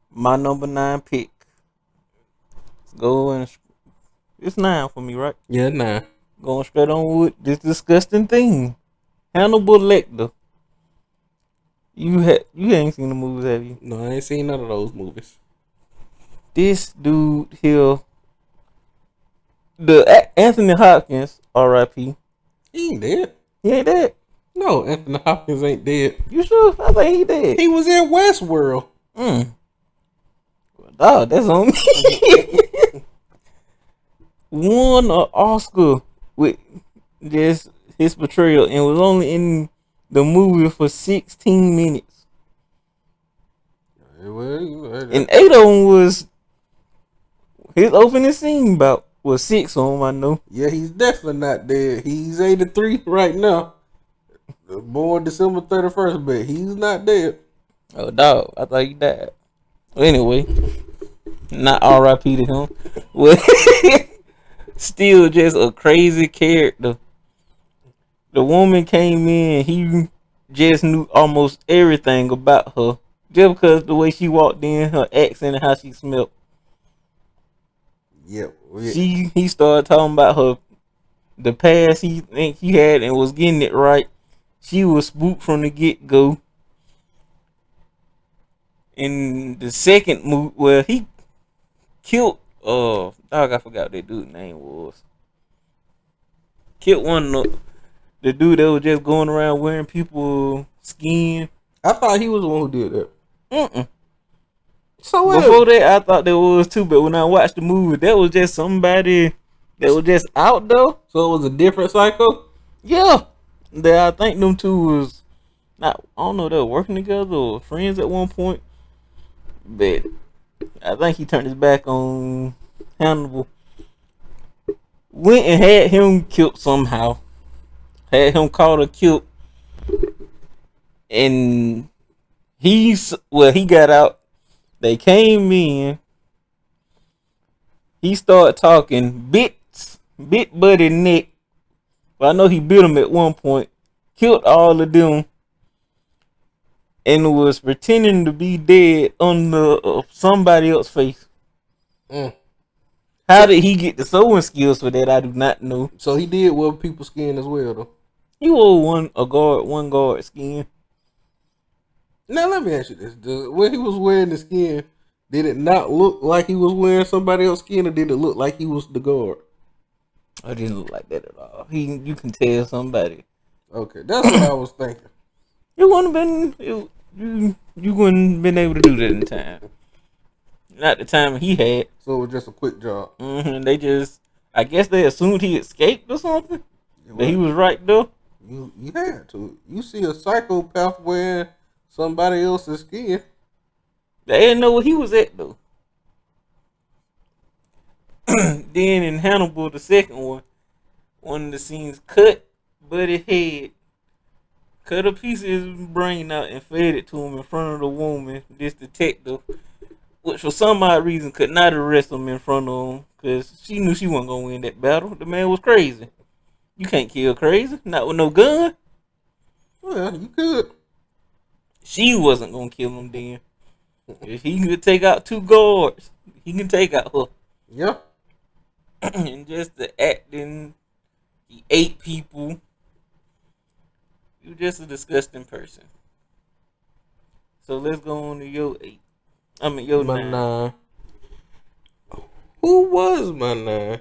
my number 9 pick. It's 9 for me, right? Yeah, nah. Going straight on with this disgusting thing. Hannibal Lecter. You ain't seen the movies, have you? No, I ain't seen none of those movies. This dude here, Anthony Hopkins, R.I.P. He ain't dead. He ain't dead. No, Anthony Hopkins ain't dead. You sure? I think he dead. He was in Westworld. Well, dog, that's on me. Won an Oscar with just his portrayal and was only in the movie for 16 minutes. And 8 of them was his opening scene was 6 of them, I know. Yeah, he's definitely not dead. He's 83 right now. Born December 31st, but he's not dead. Oh, dog, I thought he died. Well, anyway, not R.I.P. to him. Well, still just a crazy character. The woman came in, he just knew almost everything about her. Just because the way she walked in, her accent and how she smelled. Yep. He started talking about the past he think he had and was getting it right. She was spooked from the get-go. In the second movie, well, he killed dog, I forgot what that dude's name was. Killed one of the dude that was just going around wearing people skin. I thought he was the one who did that. So what? Before that, I thought there was too, but when I watched the movie, that was just somebody that was just out there. So it was a different Psycho? Yeah, that I think them two was not. I don't know, they were working together or friends at one point, but I think he turned his back on Hannibal. Went and had him killed somehow. Had him caught or killed, and he got out. They came in. He started talking, bit Buddy neck. But I know he bit him at one point. Killed all of them. And was pretending to be dead on somebody else's face. How did he get the sewing skills for that? I do not know. So he did wear people's skin as well, though. He wore one guard skin. Now let me ask you this: when he was wearing the skin, did it not look like he was wearing somebody else's skin, or did it look like he was the guard? It didn't look like that at all. You can tell somebody. Okay, that's what I was thinking. It wouldn't have been you wouldn't been able to do that in time. Not the time he had. So it was just a quick job. They just, I guess they assumed he escaped or something. But he was right there. You had to. You see a psychopath wearing somebody else's skin. They didn't know where he was at though. Then in Hannibal, the second one of the scenes cut Buddy's head, cut a piece of his brain out and fed it to him in front of the woman, this detective, which for some odd reason could not arrest him in front of him because she knew she wasn't gonna win that battle. The man was crazy. You can't kill crazy, not with no gun. Well, you could. She wasn't gonna kill him then. If he could take out 2 guards, he can take out her. Yeah. And just the acting, he ate people. You're just a disgusting person. So let's go on to your 8. I mean your My 9. 9. Who was my 9?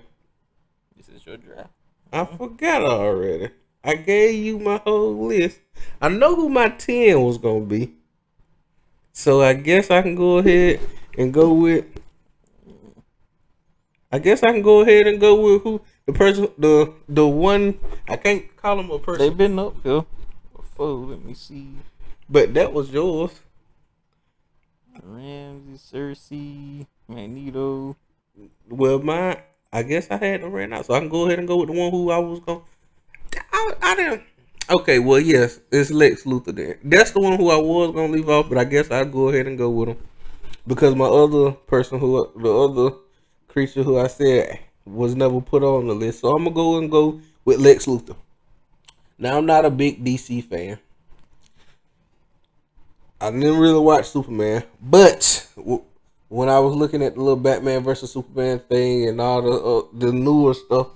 This is your draft. I forgot already. I gave you my whole list. I know who my 10 was gonna be. So I guess I can go ahead and go with. I guess I can go ahead and go with who the person, the one. I can't call him a person. They've been up here before. Let me see. But that was yours. Ramsey, Cersei, Magneto. Well, mine. I guess I had them ran out, so I can go ahead and go with the one who I was going. I didn't. Okay, well, yes, it's Lex Luthor there. That's the one who I was gonna leave off, but I guess I'll go ahead and go with him because my other person, the other creature who I said was never put on the list, so I'm gonna go with Lex Luthor. Now I'm not a big DC fan. I didn't really watch Superman, but when I was looking at the little Batman versus Superman thing and all the newer stuff,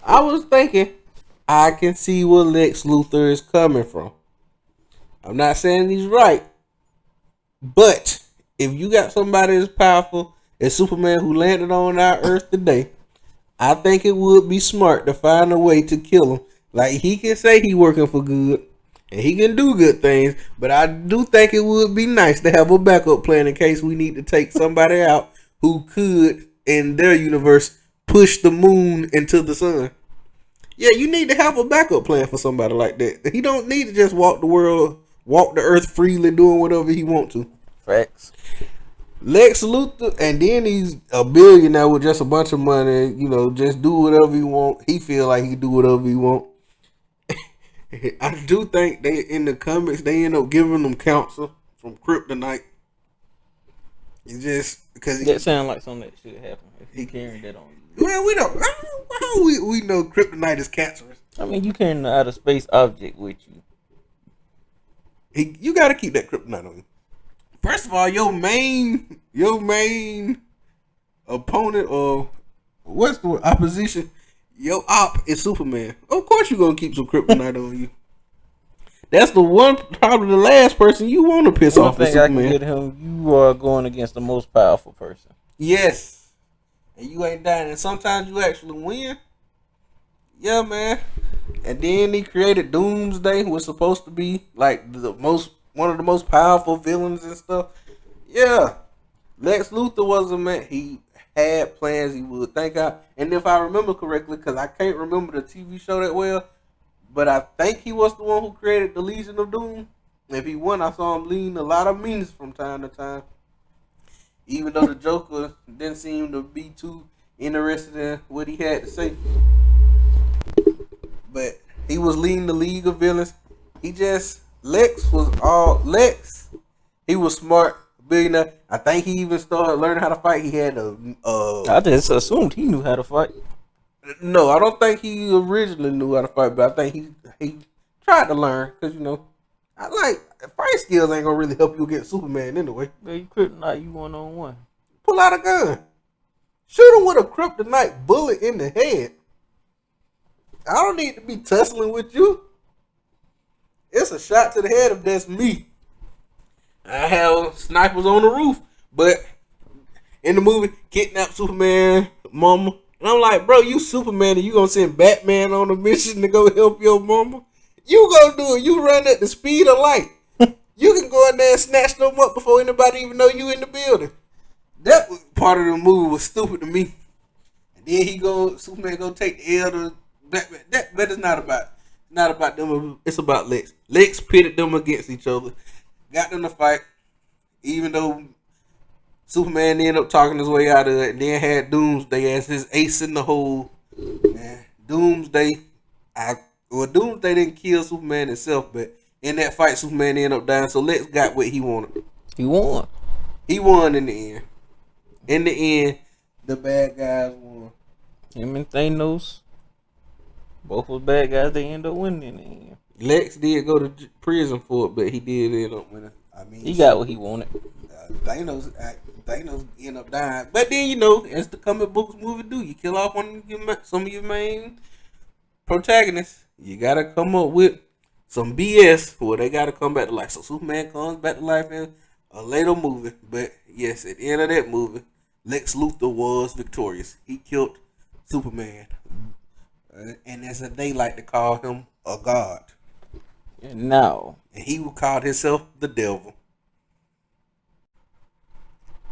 I was thinking I can see where Lex Luthor is coming from. I'm not saying he's right, but if you got somebody as powerful as Superman who landed on our Earth today, I think it would be smart to find a way to kill him. Like, he can say he working for good and he can do good things, but I do think it would be nice to have a backup plan in case we need to take somebody out who could, in their universe, push the moon into the sun. Yeah, you need to have a backup plan for somebody like that. He don't need to just walk the earth freely, doing whatever he want to. Facts. Lex Luthor, and then he's a billionaire with just a bunch of money. You know, just do whatever he want. He feel like he can do whatever he want. I do think they in the comics they end up giving them counsel from Kryptonite. It's just because That sounds like something that should happen if he carrying that on you. Well, we don't. How we know Kryptonite is cancerous? I mean, you carrying an outer space object with you. You got to keep that Kryptonite on you. First of all, your main opponent or what's the word? Opposition, your op is Superman. Of course, you're gonna keep some Kryptonite on you. That's the one, probably the last person you want to piss off. I think I can get him. You are going against the most powerful person. Yes, and you ain't dying. And sometimes you actually win. Yeah, man. And then he created Doomsday, who was supposed to be like one of the most powerful villains and stuff. Yeah, Lex Luthor was a man. He had plans. He would think out. And if I remember correctly, because I can't remember the TV show that well, but I think he was the one who created the Legion of Doom. If he won, I saw him leading a lot of meetings from time to time. Even though the Joker didn't seem to be too interested in what he had to say. But he was leading the League of Villains. Lex. He was smart, billionaire. I think he even started learning how to fight. He had I just assumed he knew how to fight. No, I don't think he originally knew how to fight, but I think he tried to learn because fight skills ain't gonna really help you against Superman anyway. But you couldn't knock you 1-on-1. Pull out a gun, shoot him with a kryptonite bullet in the head. I don't need to be tussling with you. It's a shot to the head if that's me. I have snipers on the roof, but in the movie, kidnap Superman mama. And I'm like, bro, you Superman and you gonna send Batman on a mission to go help your mama? You gonna do it. You run at the speed of light. You can go in there and snatch them up before anybody even know you in the building. That part of the movie was stupid to me. And then Superman go take the L to Batman. But it's not about them. It's about Lex. Lex pitted them against each other. Got them to fight. Even though Superman ended up talking his way out of it, and then had Doomsday as his ace in the hole. Man, Doomsday didn't kill Superman himself, but in that fight, Superman ended up dying. So Lex got what he wanted. He won. He won in the end. In the end, the bad guys won. Him and Thanos, both was bad guys. They end up winning in the end. Lex did go to prison for it, but he did end up winning. I mean, he got what he wanted. Thanos end up dying, but then as the comic books movie do, you kill off some of your main protagonists. You gotta come up with some BS where they gotta come back to life. So Superman comes back to life in a later movie, but yes, at the end of that movie, Lex Luthor was victorious. He killed Superman, and as they like to call him, a god. And now, and he called himself the devil.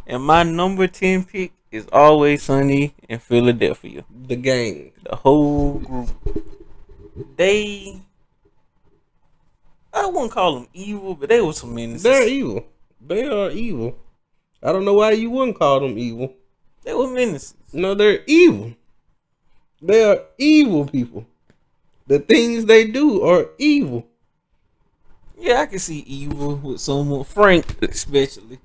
And my number 10 pick is Always Sunny in Philadelphia. The gang. The whole group. I wouldn't call them evil, but they were some menaces. They're evil. They are evil. I don't know why you wouldn't call them evil. They were menaces. No, they're evil. They are evil people. The things they do are evil. Yeah, I can see evil with someone. Frank, especially.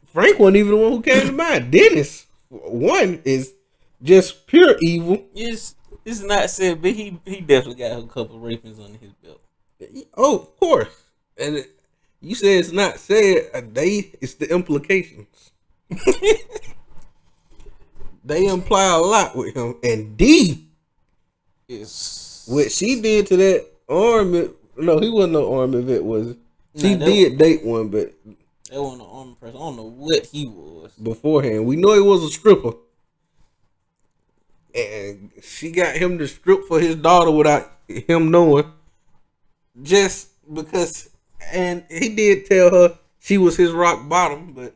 Frank wasn't even the one who came to mind. Dennis, one, is just pure evil. It's not said, but he definitely got a couple of rapings under his belt. Oh, of course. And you said it's not said. It's the implications. They imply a lot with him. And D is what she did to that army. No, he wasn't no army vet, was it? She did date one, but that wasn't an army person. I don't know what he was beforehand. We know he was a stripper, and she got him to strip for his daughter without him knowing. Just because, and he did tell her she was his rock bottom, but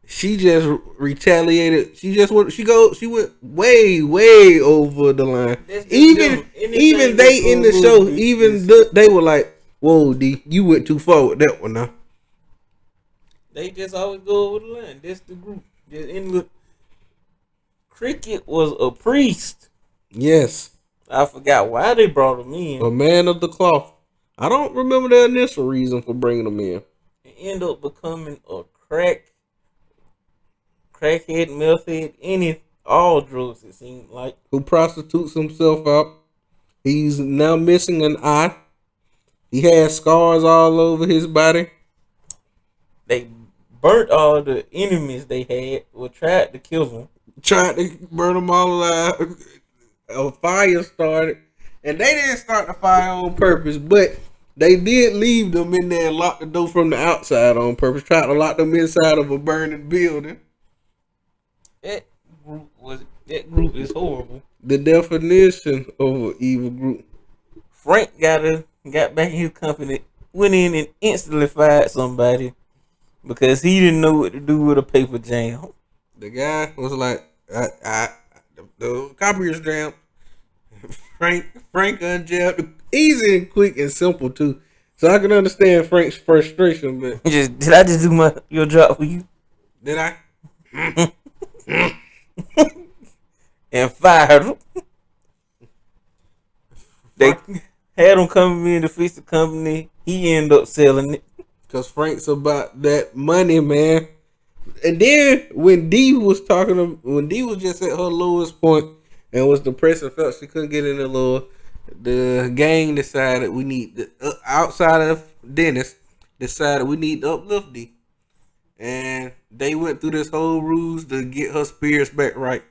she just retaliated. She went way over the line. Even they in the show, they were like, "Whoa, D, you went too far with that one now." They just always go over the line. That's the group. Cricket was a priest. Yes. I forgot why they brought him in. A man of the cloth. I don't remember the initial reason for bringing him in. He ended up becoming a crackhead, meth head, all drugs, it seemed like. Who prostitutes himself out. He's now missing an eye. He has scars all over his body. They burnt all the enemies they had, or tried to kill them. Tried to burn them all alive. A fire started. And they didn't start the fire on purpose, but they did leave them in there and lock the door from the outside on purpose. Tried to lock them inside of a burning building. That group is horrible. The definition of an evil group. Frank got back in his company, went in and instantly fired somebody. because he didn't know what to do with a paper jam. The guy was like, the copiers jammed. Frank unjabbed. Easy and quick and simple too. So I can understand Frank's frustration, but Did I just do your job for you? did I? And fired him. They had him come in to fix the company. He ended up selling it. Cause Frank's about that money, man. And then when D was when D was just at her lowest point and was depressed and felt she couldn't get any lower, the gang decided we need outside of Dennis decided we need to uplift D, and they went through this whole ruse to get her spirits back right,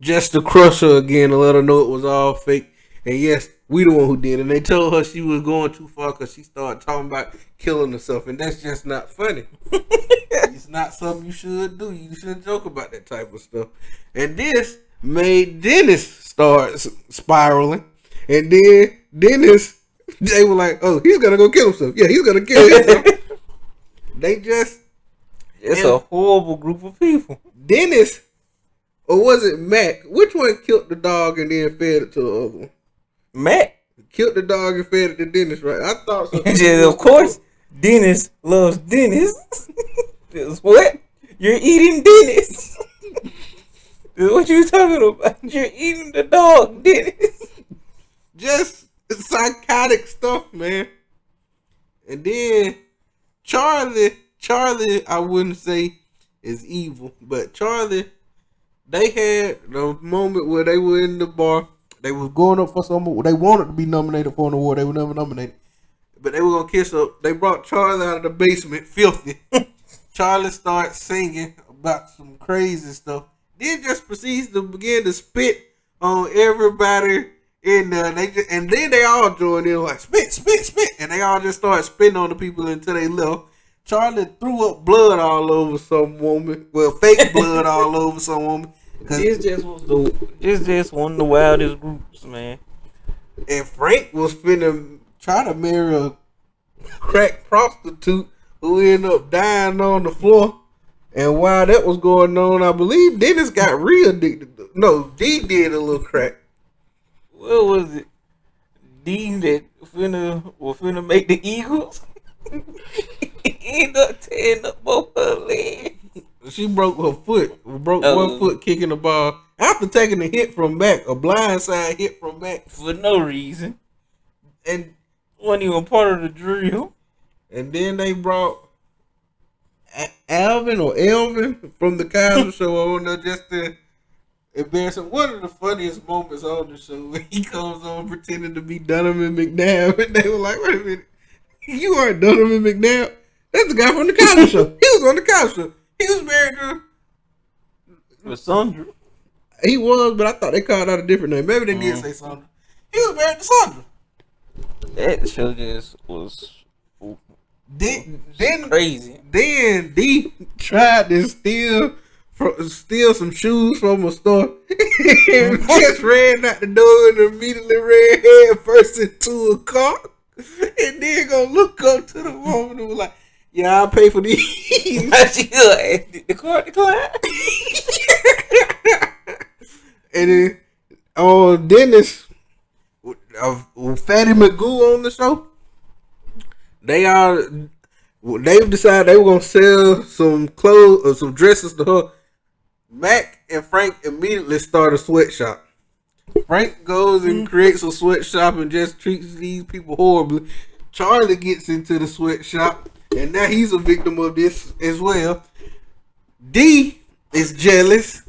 just to crush her again and let her know it was all fake. And yes, we the one who did it. And they told her she was going too far because she started talking about killing herself. And that's just not funny. It's not something you should do. You shouldn't joke about that type of stuff. And this made Dennis start spiraling. And then Dennis, they were like, oh, he's going to go kill himself. Yeah, he's going to kill himself. It's a horrible group of people. Dennis, or was it Mac? Which one killed the dog and then fed it to the other one? Mac killed the dog and fed it to Dennis, right? I thought so. Yeah, of course, Dennis loves Dennis. What? You're eating Dennis. What you talking about? You're eating the dog, Dennis. Just psychotic stuff, man. And then Charlie, I wouldn't say is evil, but Charlie, they had the moment where they were in the bar. They was going up for something. They wanted to be nominated for an award. They were never nominated. But they were going to kiss up. They brought Charlie out of the basement, filthy. Charlie starts singing about some crazy stuff. Then just proceeds to begin to spit on everybody in there. And then they all joined in like, spit, spit, spit. And they all just started spitting on the people until they left. Charlie threw up blood all over some woman. Well, fake blood all over some woman. It's just one of the wildest groups, man. And Frank was finna try to marry a crack prostitute who ended up dying on the floor. And while that was going on, I believe Dennis got real addicted. No, D did a little crack. What was it? D that was finna make the Eagles? He ended up tearing up both her legs. She broke her foot. One foot kicking the ball. After taking a hit from back, a blindside hit from back. For no reason. And wasn't even part of the drill. And then they brought Alvin from the Kaiser show on there just to embarrass him. One of the funniest moments on the show when he comes on pretending to be Donovan McNabb. And they were like, wait a minute. You aren't Donovan McNabb. That's the guy from the Kaiser show. He was on the Kaiser show. He was married to Sandra. He was, but I thought they called out a different name. Maybe they did say Sandra. He was married to Sandra. That show just was Then crazy. Then D tried to steal some shoes from a store. And just ran out the door and immediately ran head first into a car. And then gonna look up to the woman and was like, yeah, I'll pay for these. The car declined. And then Dennis, Fatty Magoo on the show, they decided they were gonna sell some clothes or some dresses to her. Mac and Frank immediately start a sweatshop. Frank goes and creates a sweatshop and just treats these people horribly. Charlie gets into the sweatshop, and now he's a victim of this as well. D is jealous,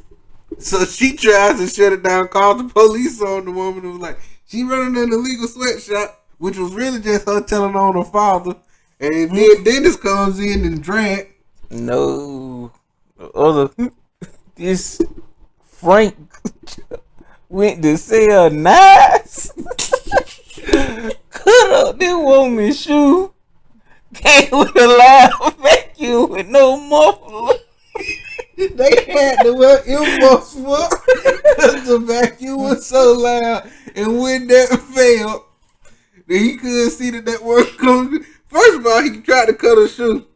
so she tries to shut it down, calls the police on the woman and was like, she running an illegal sweatshop, which was really just her telling on her father. And then Dennis comes in and drag. No. This Frank went to sell knives. Cut up this woman's shoe. Came with a loud vacuum with no muffler. They had to wear earmuffs because the vacuum was so loud. And when that failed, then he couldn't see that wasn't coming. First of all, he tried to cut her shoe.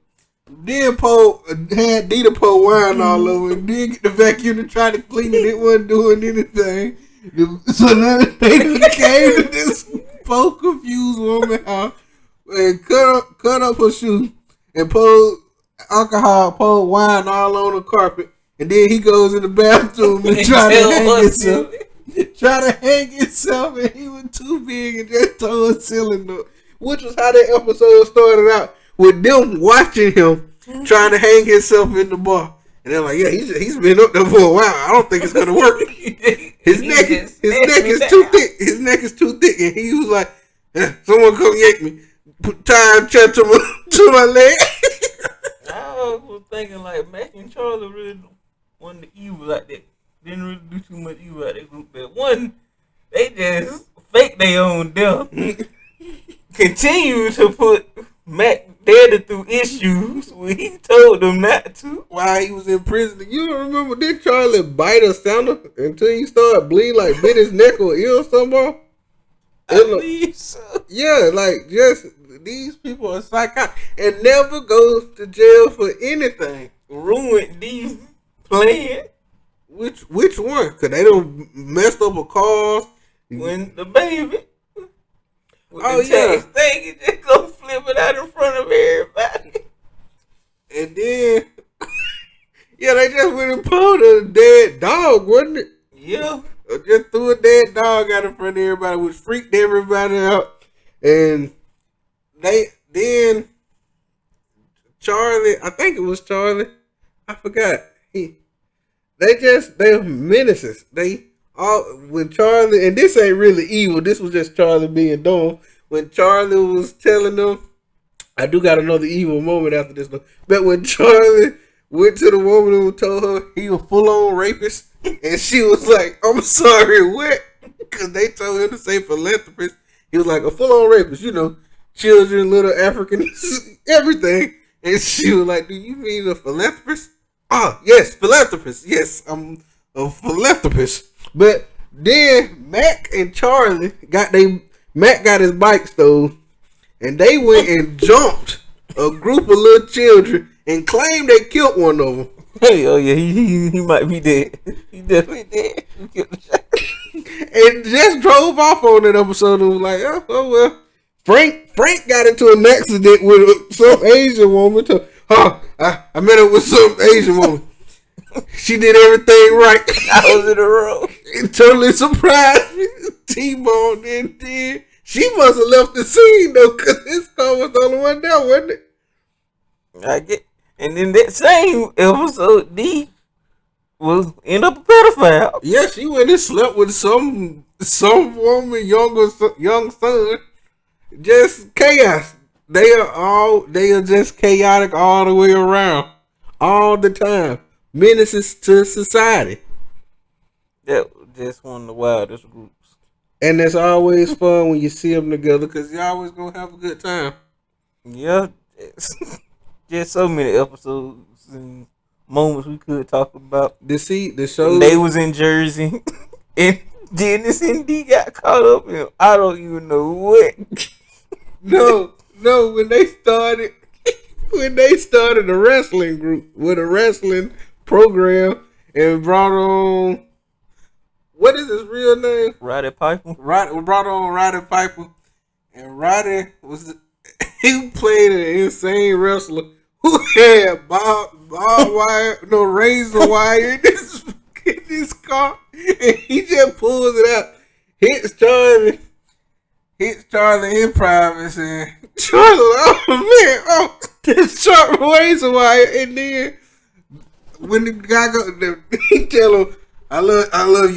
Then Poe had Dita pour wine all over and then get the vacuum to try to clean it. It wasn't doing anything. So now they came to this Poe confused woman house and cut up her shoe and poured wine all on the carpet. And then he goes in the bathroom and try to hang himself. And he was too big and just tore a cylinder. Which was how that episode started out, with them watching him trying to hang himself in the bar. And they're like, yeah, he's been up there for a while. I don't think it's gonna work. His neck is too thick. His neck is too thick. And he was like, someone come yank me. Put time check to my leg. I was thinking like Mac and Charlie really wasn't the evil like that. Didn't really do too much evil out that group. But one, they just fake their own death. Continue to put Mac Daddy through issues when he told them not to. While he was in prison. You don't remember, did Charlie bite a Santa until he started bleeding, like bit his neck or ear or something? I believe so. Yeah, like just these people are psychotic and never goes to jail for anything. Ruined these plans. Which one? Cause they done messed up a car. When the baby. Oh yeah, thing, you just go flip it out in front of everybody. And then, yeah, they just went and pulled a dead dog, wasn't it? Yeah. Just threw a dead dog out in front of everybody, which freaked everybody out. And then Charlie, I think it was Charlie, I forgot. They're menaces. When Charlie, and this ain't really evil, this was just Charlie being dumb. When Charlie was telling them, I do got another evil moment after this though. But when Charlie went to the woman who told her he was full on rapist, and she was like, I'm sorry, what? Because they told him to say philanthropist. He was like, a full on rapist, children, little Africans, everything. And she was like, do you mean a philanthropist? Ah, yes, philanthropist. Yes, I'm a philanthropist. But then Mac and Charlie Mac got his bike stolen, and they went and jumped a group of little children and claimed they killed one of them. Hey, oh yeah, he might be dead. He definitely dead. And just drove off on that episode and was like, oh well. Frank got into an accident with some Asian woman. I met up with some Asian woman. She did everything right. I was in a row. It totally surprised me. T-Bone did. She must have left the scene though, because his car was the only one there, wasn't it? And then that same episode, D was end up a pedophile. Yeah, she went and slept with some woman, young son. Just chaos. They are just chaotic all the way around, all the time. Menaces to society. That just one of the wildest groups. And it's always fun when you see them together because you always gonna have a good time. Yeah, just so many episodes and moments we could talk about. The show. They was in Jersey, and Dennis and D got caught up in I don't even know what. No, when they started a wrestling group with a wrestling program and brought on, what is his real name? Roddy Piper. We brought on Roddy Piper, and Roddy he played an insane wrestler who had razor wire in this car, and he just pulls it out, hits Charlie in private, and Charlie, this sharp razor wire, and then when the guy he tell him, I love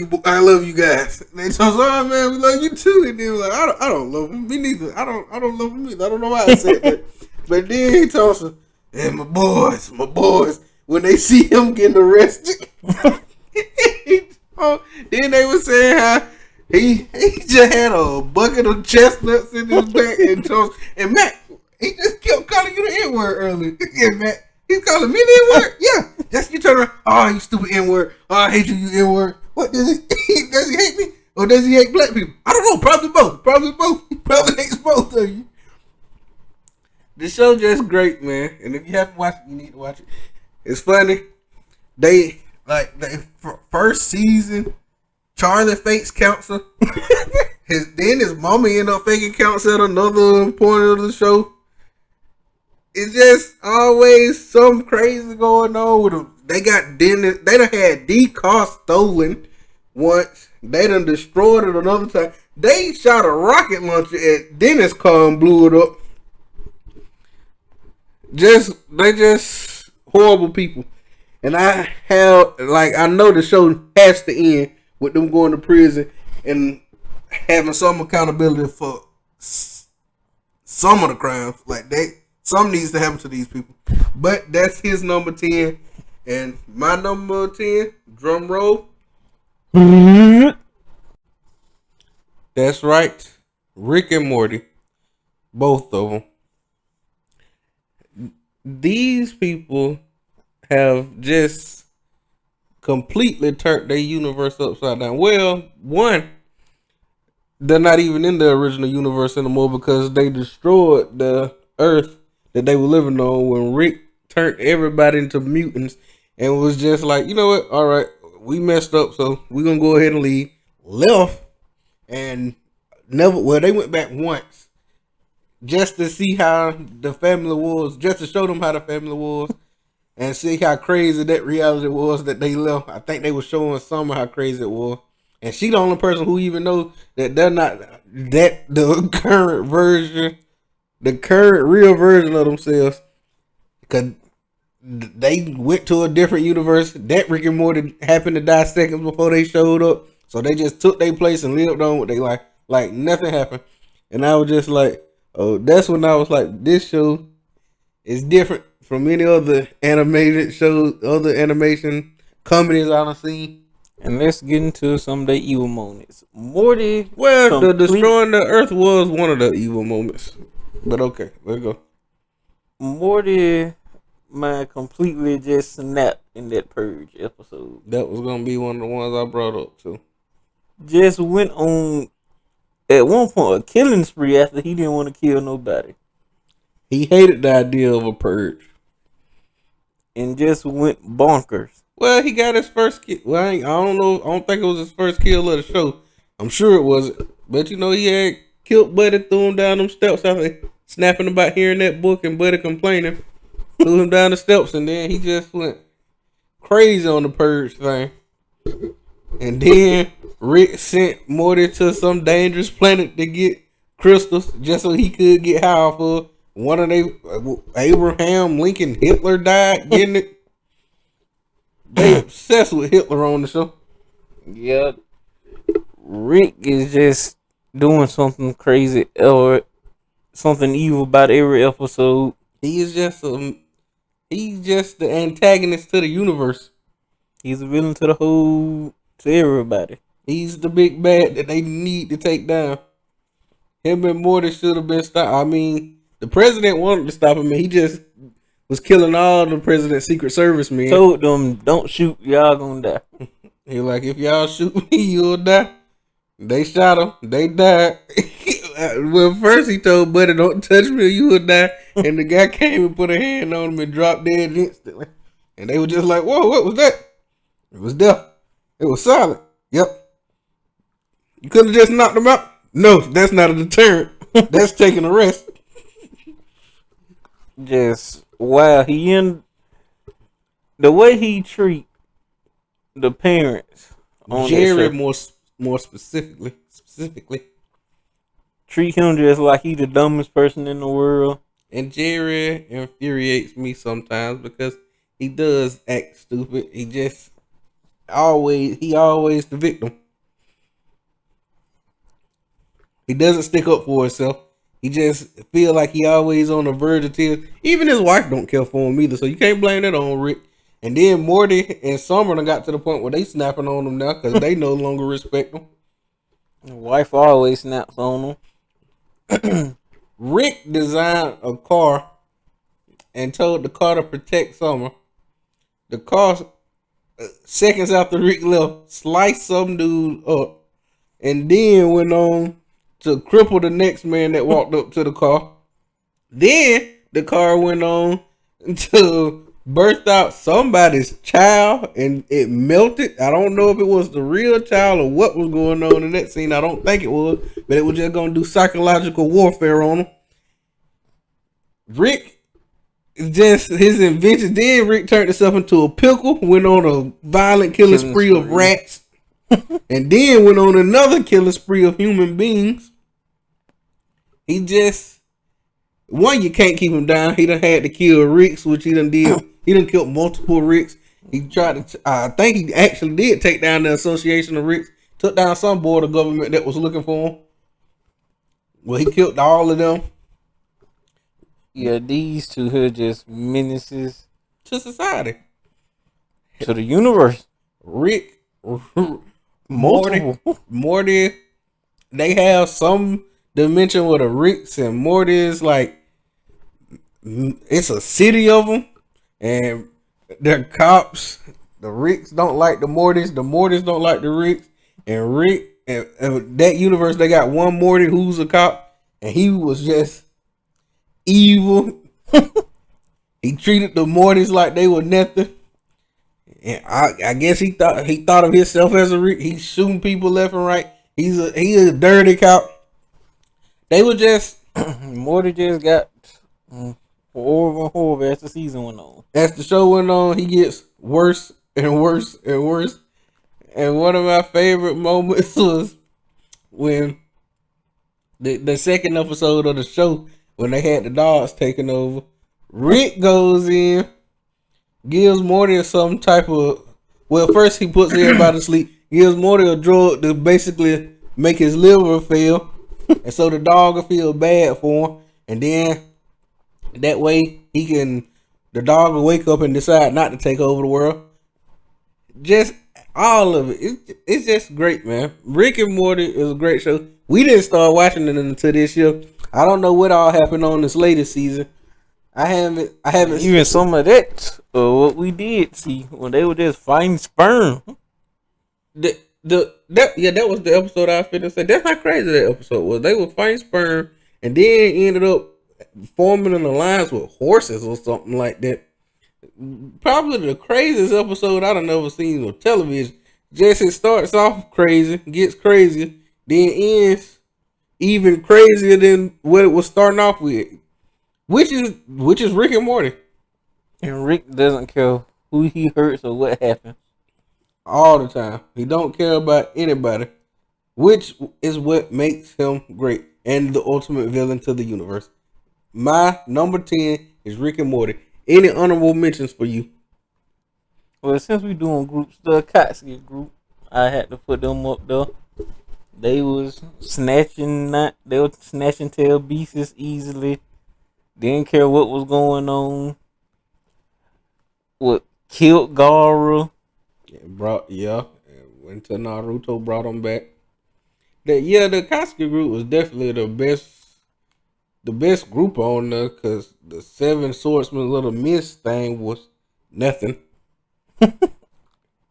you guys. And they told him, oh man, we love you too. And then like, I don't love him, me neither. I don't love him either. I don't know why I said that. But then he told him, and my boys, when they see him getting arrested, then they were saying how he just had a bucket of chestnuts in his back and toast. And Matt, he just kept calling you the N-word earlier. Yeah, Matt. He's calling me the N-word? Yeah. Just you turn around. Oh, you stupid N-word. Oh, I hate you N-word. What, does he hate me? Or does he hate black people? I don't know. Probably both. He probably hates both of you. The show just great, man. And if you haven't watched it, you need to watch it. It's funny. They first season, Charlie fakes cancer. Then his mama ended up faking cancer at another point of the show. It's just always something crazy going on with them. They got Dennis. They done had D car stolen once. They done destroyed it another time. They shot a rocket launcher at Dennis' car and blew it up. They just horrible people. And I know the show has to end with them going to prison and having some accountability for some of the crimes. Some needs to happen to these people. But that's his number 10. And my number 10, drum roll. That's right. Rick and Morty. Both of them. These people have just completely turned their universe upside down. Well, one, they're not even in the original universe anymore because they destroyed the Earth that they were living on when Rick turned everybody into mutants and was just like, you know what? All right, we messed up, so we're gonna go ahead and leave. Left and they went back once just to see how the family was, just to show them how the family was and see how crazy that reality was that they left. I think they were showing Summer how crazy it was. And she the only person who even know that they're not that the current version, the current real version of themselves. Because they went to a different universe. That Rick and Morty happened to die seconds before they showed up. So they just took their place and lived on what they like nothing happened. And I was just like, oh, that's when I was like, this show is different from any other animated shows, other animation comedies I've seen. And let's get into some of the evil moments. Morty. Well, the destroying the Earth was one of the evil moments. But okay, let's go. Morty, man, completely just snapped in that Purge episode. That was gonna be one of the ones I brought up too. Just went on at one point a killing spree after he didn't want to kill nobody. He hated the idea of a purge. And just went bonkers. Well, he got his first kill. Well, I don't know. I don't think it was his first kill of the show. I'm sure it wasn't. But you know, he had killed Buddy, threw him down them steps after snapping about hearing that book and Buddy complaining. Threw him down the steps and then he just went crazy on the purge thing. And then Rick sent Morty to some dangerous planet to get crystals just so he could get high off of. One of they Abraham Lincoln Hitler died getting it. They obsessed with Hitler on the show. Yep. Rick is just doing something crazy or something evil about every episode. He's just the antagonist to the universe. He's a villain to everybody. He's the big bad that they need to take down. Him and Morty should have been stopped. I mean, the president wanted to stop him, and he just was killing all the president's Secret Service men. Told them, don't shoot, y'all gonna die. He like, if y'all shoot me, you'll die. They shot him. They died. Well, first he told Buddy, don't touch me or you will die. And the guy came and put a hand on him and dropped dead instantly. And they were just like, whoa, what was that? It was death. It was silent. Yep. You could have just knocked him out. No, that's not a deterrent. That's taking a rest. Just wow, the way he treat the parents on Jerry more specifically treat him just like he the dumbest person in the world. And Jerry infuriates me sometimes because he does act stupid. He always the victim. He doesn't stick up for himself. He just feel like he always on the verge of tears. Even his wife don't care for him either, so you can't blame that on Rick. And then Morty and Summer done got to the point where they snapping on him now because they no longer respect him. The wife always snaps on him. Rick designed a car and told the car to protect Summer. The car, seconds after Rick left, sliced some dude up and then went on to cripple the next man that walked up to the car. Then the car went on to birth out somebody's child and it melted. I don't know if it was the real child or what was going on in that scene. I don't think it was, but it was just gonna do psychological warfare on him. Rick just his invention. Then Rick turned himself into a pickle, went on a violent killing spree of rats, and then went on another killing spree of human beings. He just you can't keep him down. He done had to kill Ricks, which he done did. He done killed multiple Ricks. He tried to. I think he actually did take down the Association of Ricks. Took down some board of government that was looking for him. Well, he killed all of them. Yeah, these two here just menaces To society. to the universe. Rick, Morty, they have some dimension where the Ricks and Morty is like, it's a city of them, and they're cops. The Ricks don't like the Mortys don't like the Ricks, and Rick, and that universe, they got one Morty who's a cop, and he was just evil. He treated the Mortys like they were nothing. And I guess he thought of himself as a Rick. He's shooting people left and right. He's a dirty cop. They were just Morty just got horrible as the season went on. As the show went on, he gets worse and worse and worse. And one of my favorite moments was when the second episode of the show, when they had the dogs taking over. Rick goes in, gives Morty some type of, well, first he puts everybody to sleep, gives Morty a drug to basically make his liver fail, and so the dog will feel bad for him, and then that way the dog will wake up and decide not to take over the world. Just all of it. It's just great, man. Rick and Morty is a great show. We didn't start watching it until this year. I don't know what all happened on this latest season. I haven't Even some of that, what we did see when they were just fighting sperm. that was the episode I finished. Say that's how crazy that episode was. They were fighting sperm and then ended up forming an alliance with horses or something like that. Probably the craziest episode I've ever seen on television. Just it starts off crazy, gets crazier, then ends even crazier than what it was starting off with. Which is Rick and Morty. And Rick doesn't care who he hurts or what happens. All the time. He don't care about anybody. Which is what makes him great. And the ultimate villain to the universe. My number 10 is Rick and Morty. Any honorable mentions for you? Well, since we doing groups, the Kotsky group, I had to put them up there. They was snatching tail pieces easily. Didn't care what was going on. What killed Gaara. Went to Naruto, brought him back. The Kotsky group was definitely the best group on there, because the Seven Swordsmen Little Mist thing was nothing. The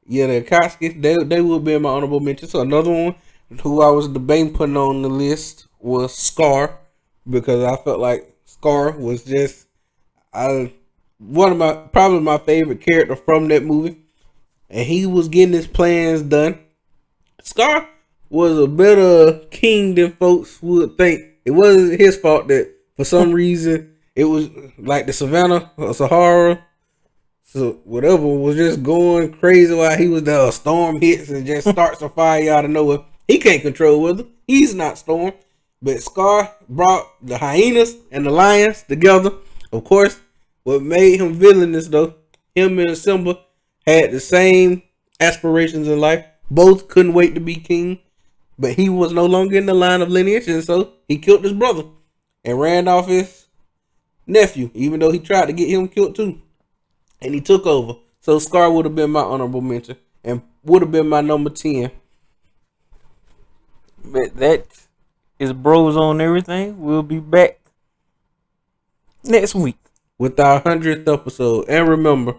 Kotsky, they would be in my honorable mentions. So another one who I was debating putting on the list was Scar, because I felt like Scar was just probably my favorite character from that movie, and he was getting his plans done. Scar was a better king than folks would think. It wasn't his fault that for some reason it was like the Savannah or Sahara, so whatever, was just going crazy while he was there. A storm hits and just starts a fire out of nowhere. He can't control weather. He's not Storm. But Scar brought the hyenas and the lions together. Of course, what made him villainous though, him and Simba had the same aspirations in life. Both couldn't wait to be king, but he was no longer in the line of lineage, and so he killed his brother and ran off his nephew, even though he tried to get him killed too. And he took over. So Scar would have been my honorable mention and would have been my number 10. But that is Bros on Everything. We'll be back next week with our 100th episode. And remember,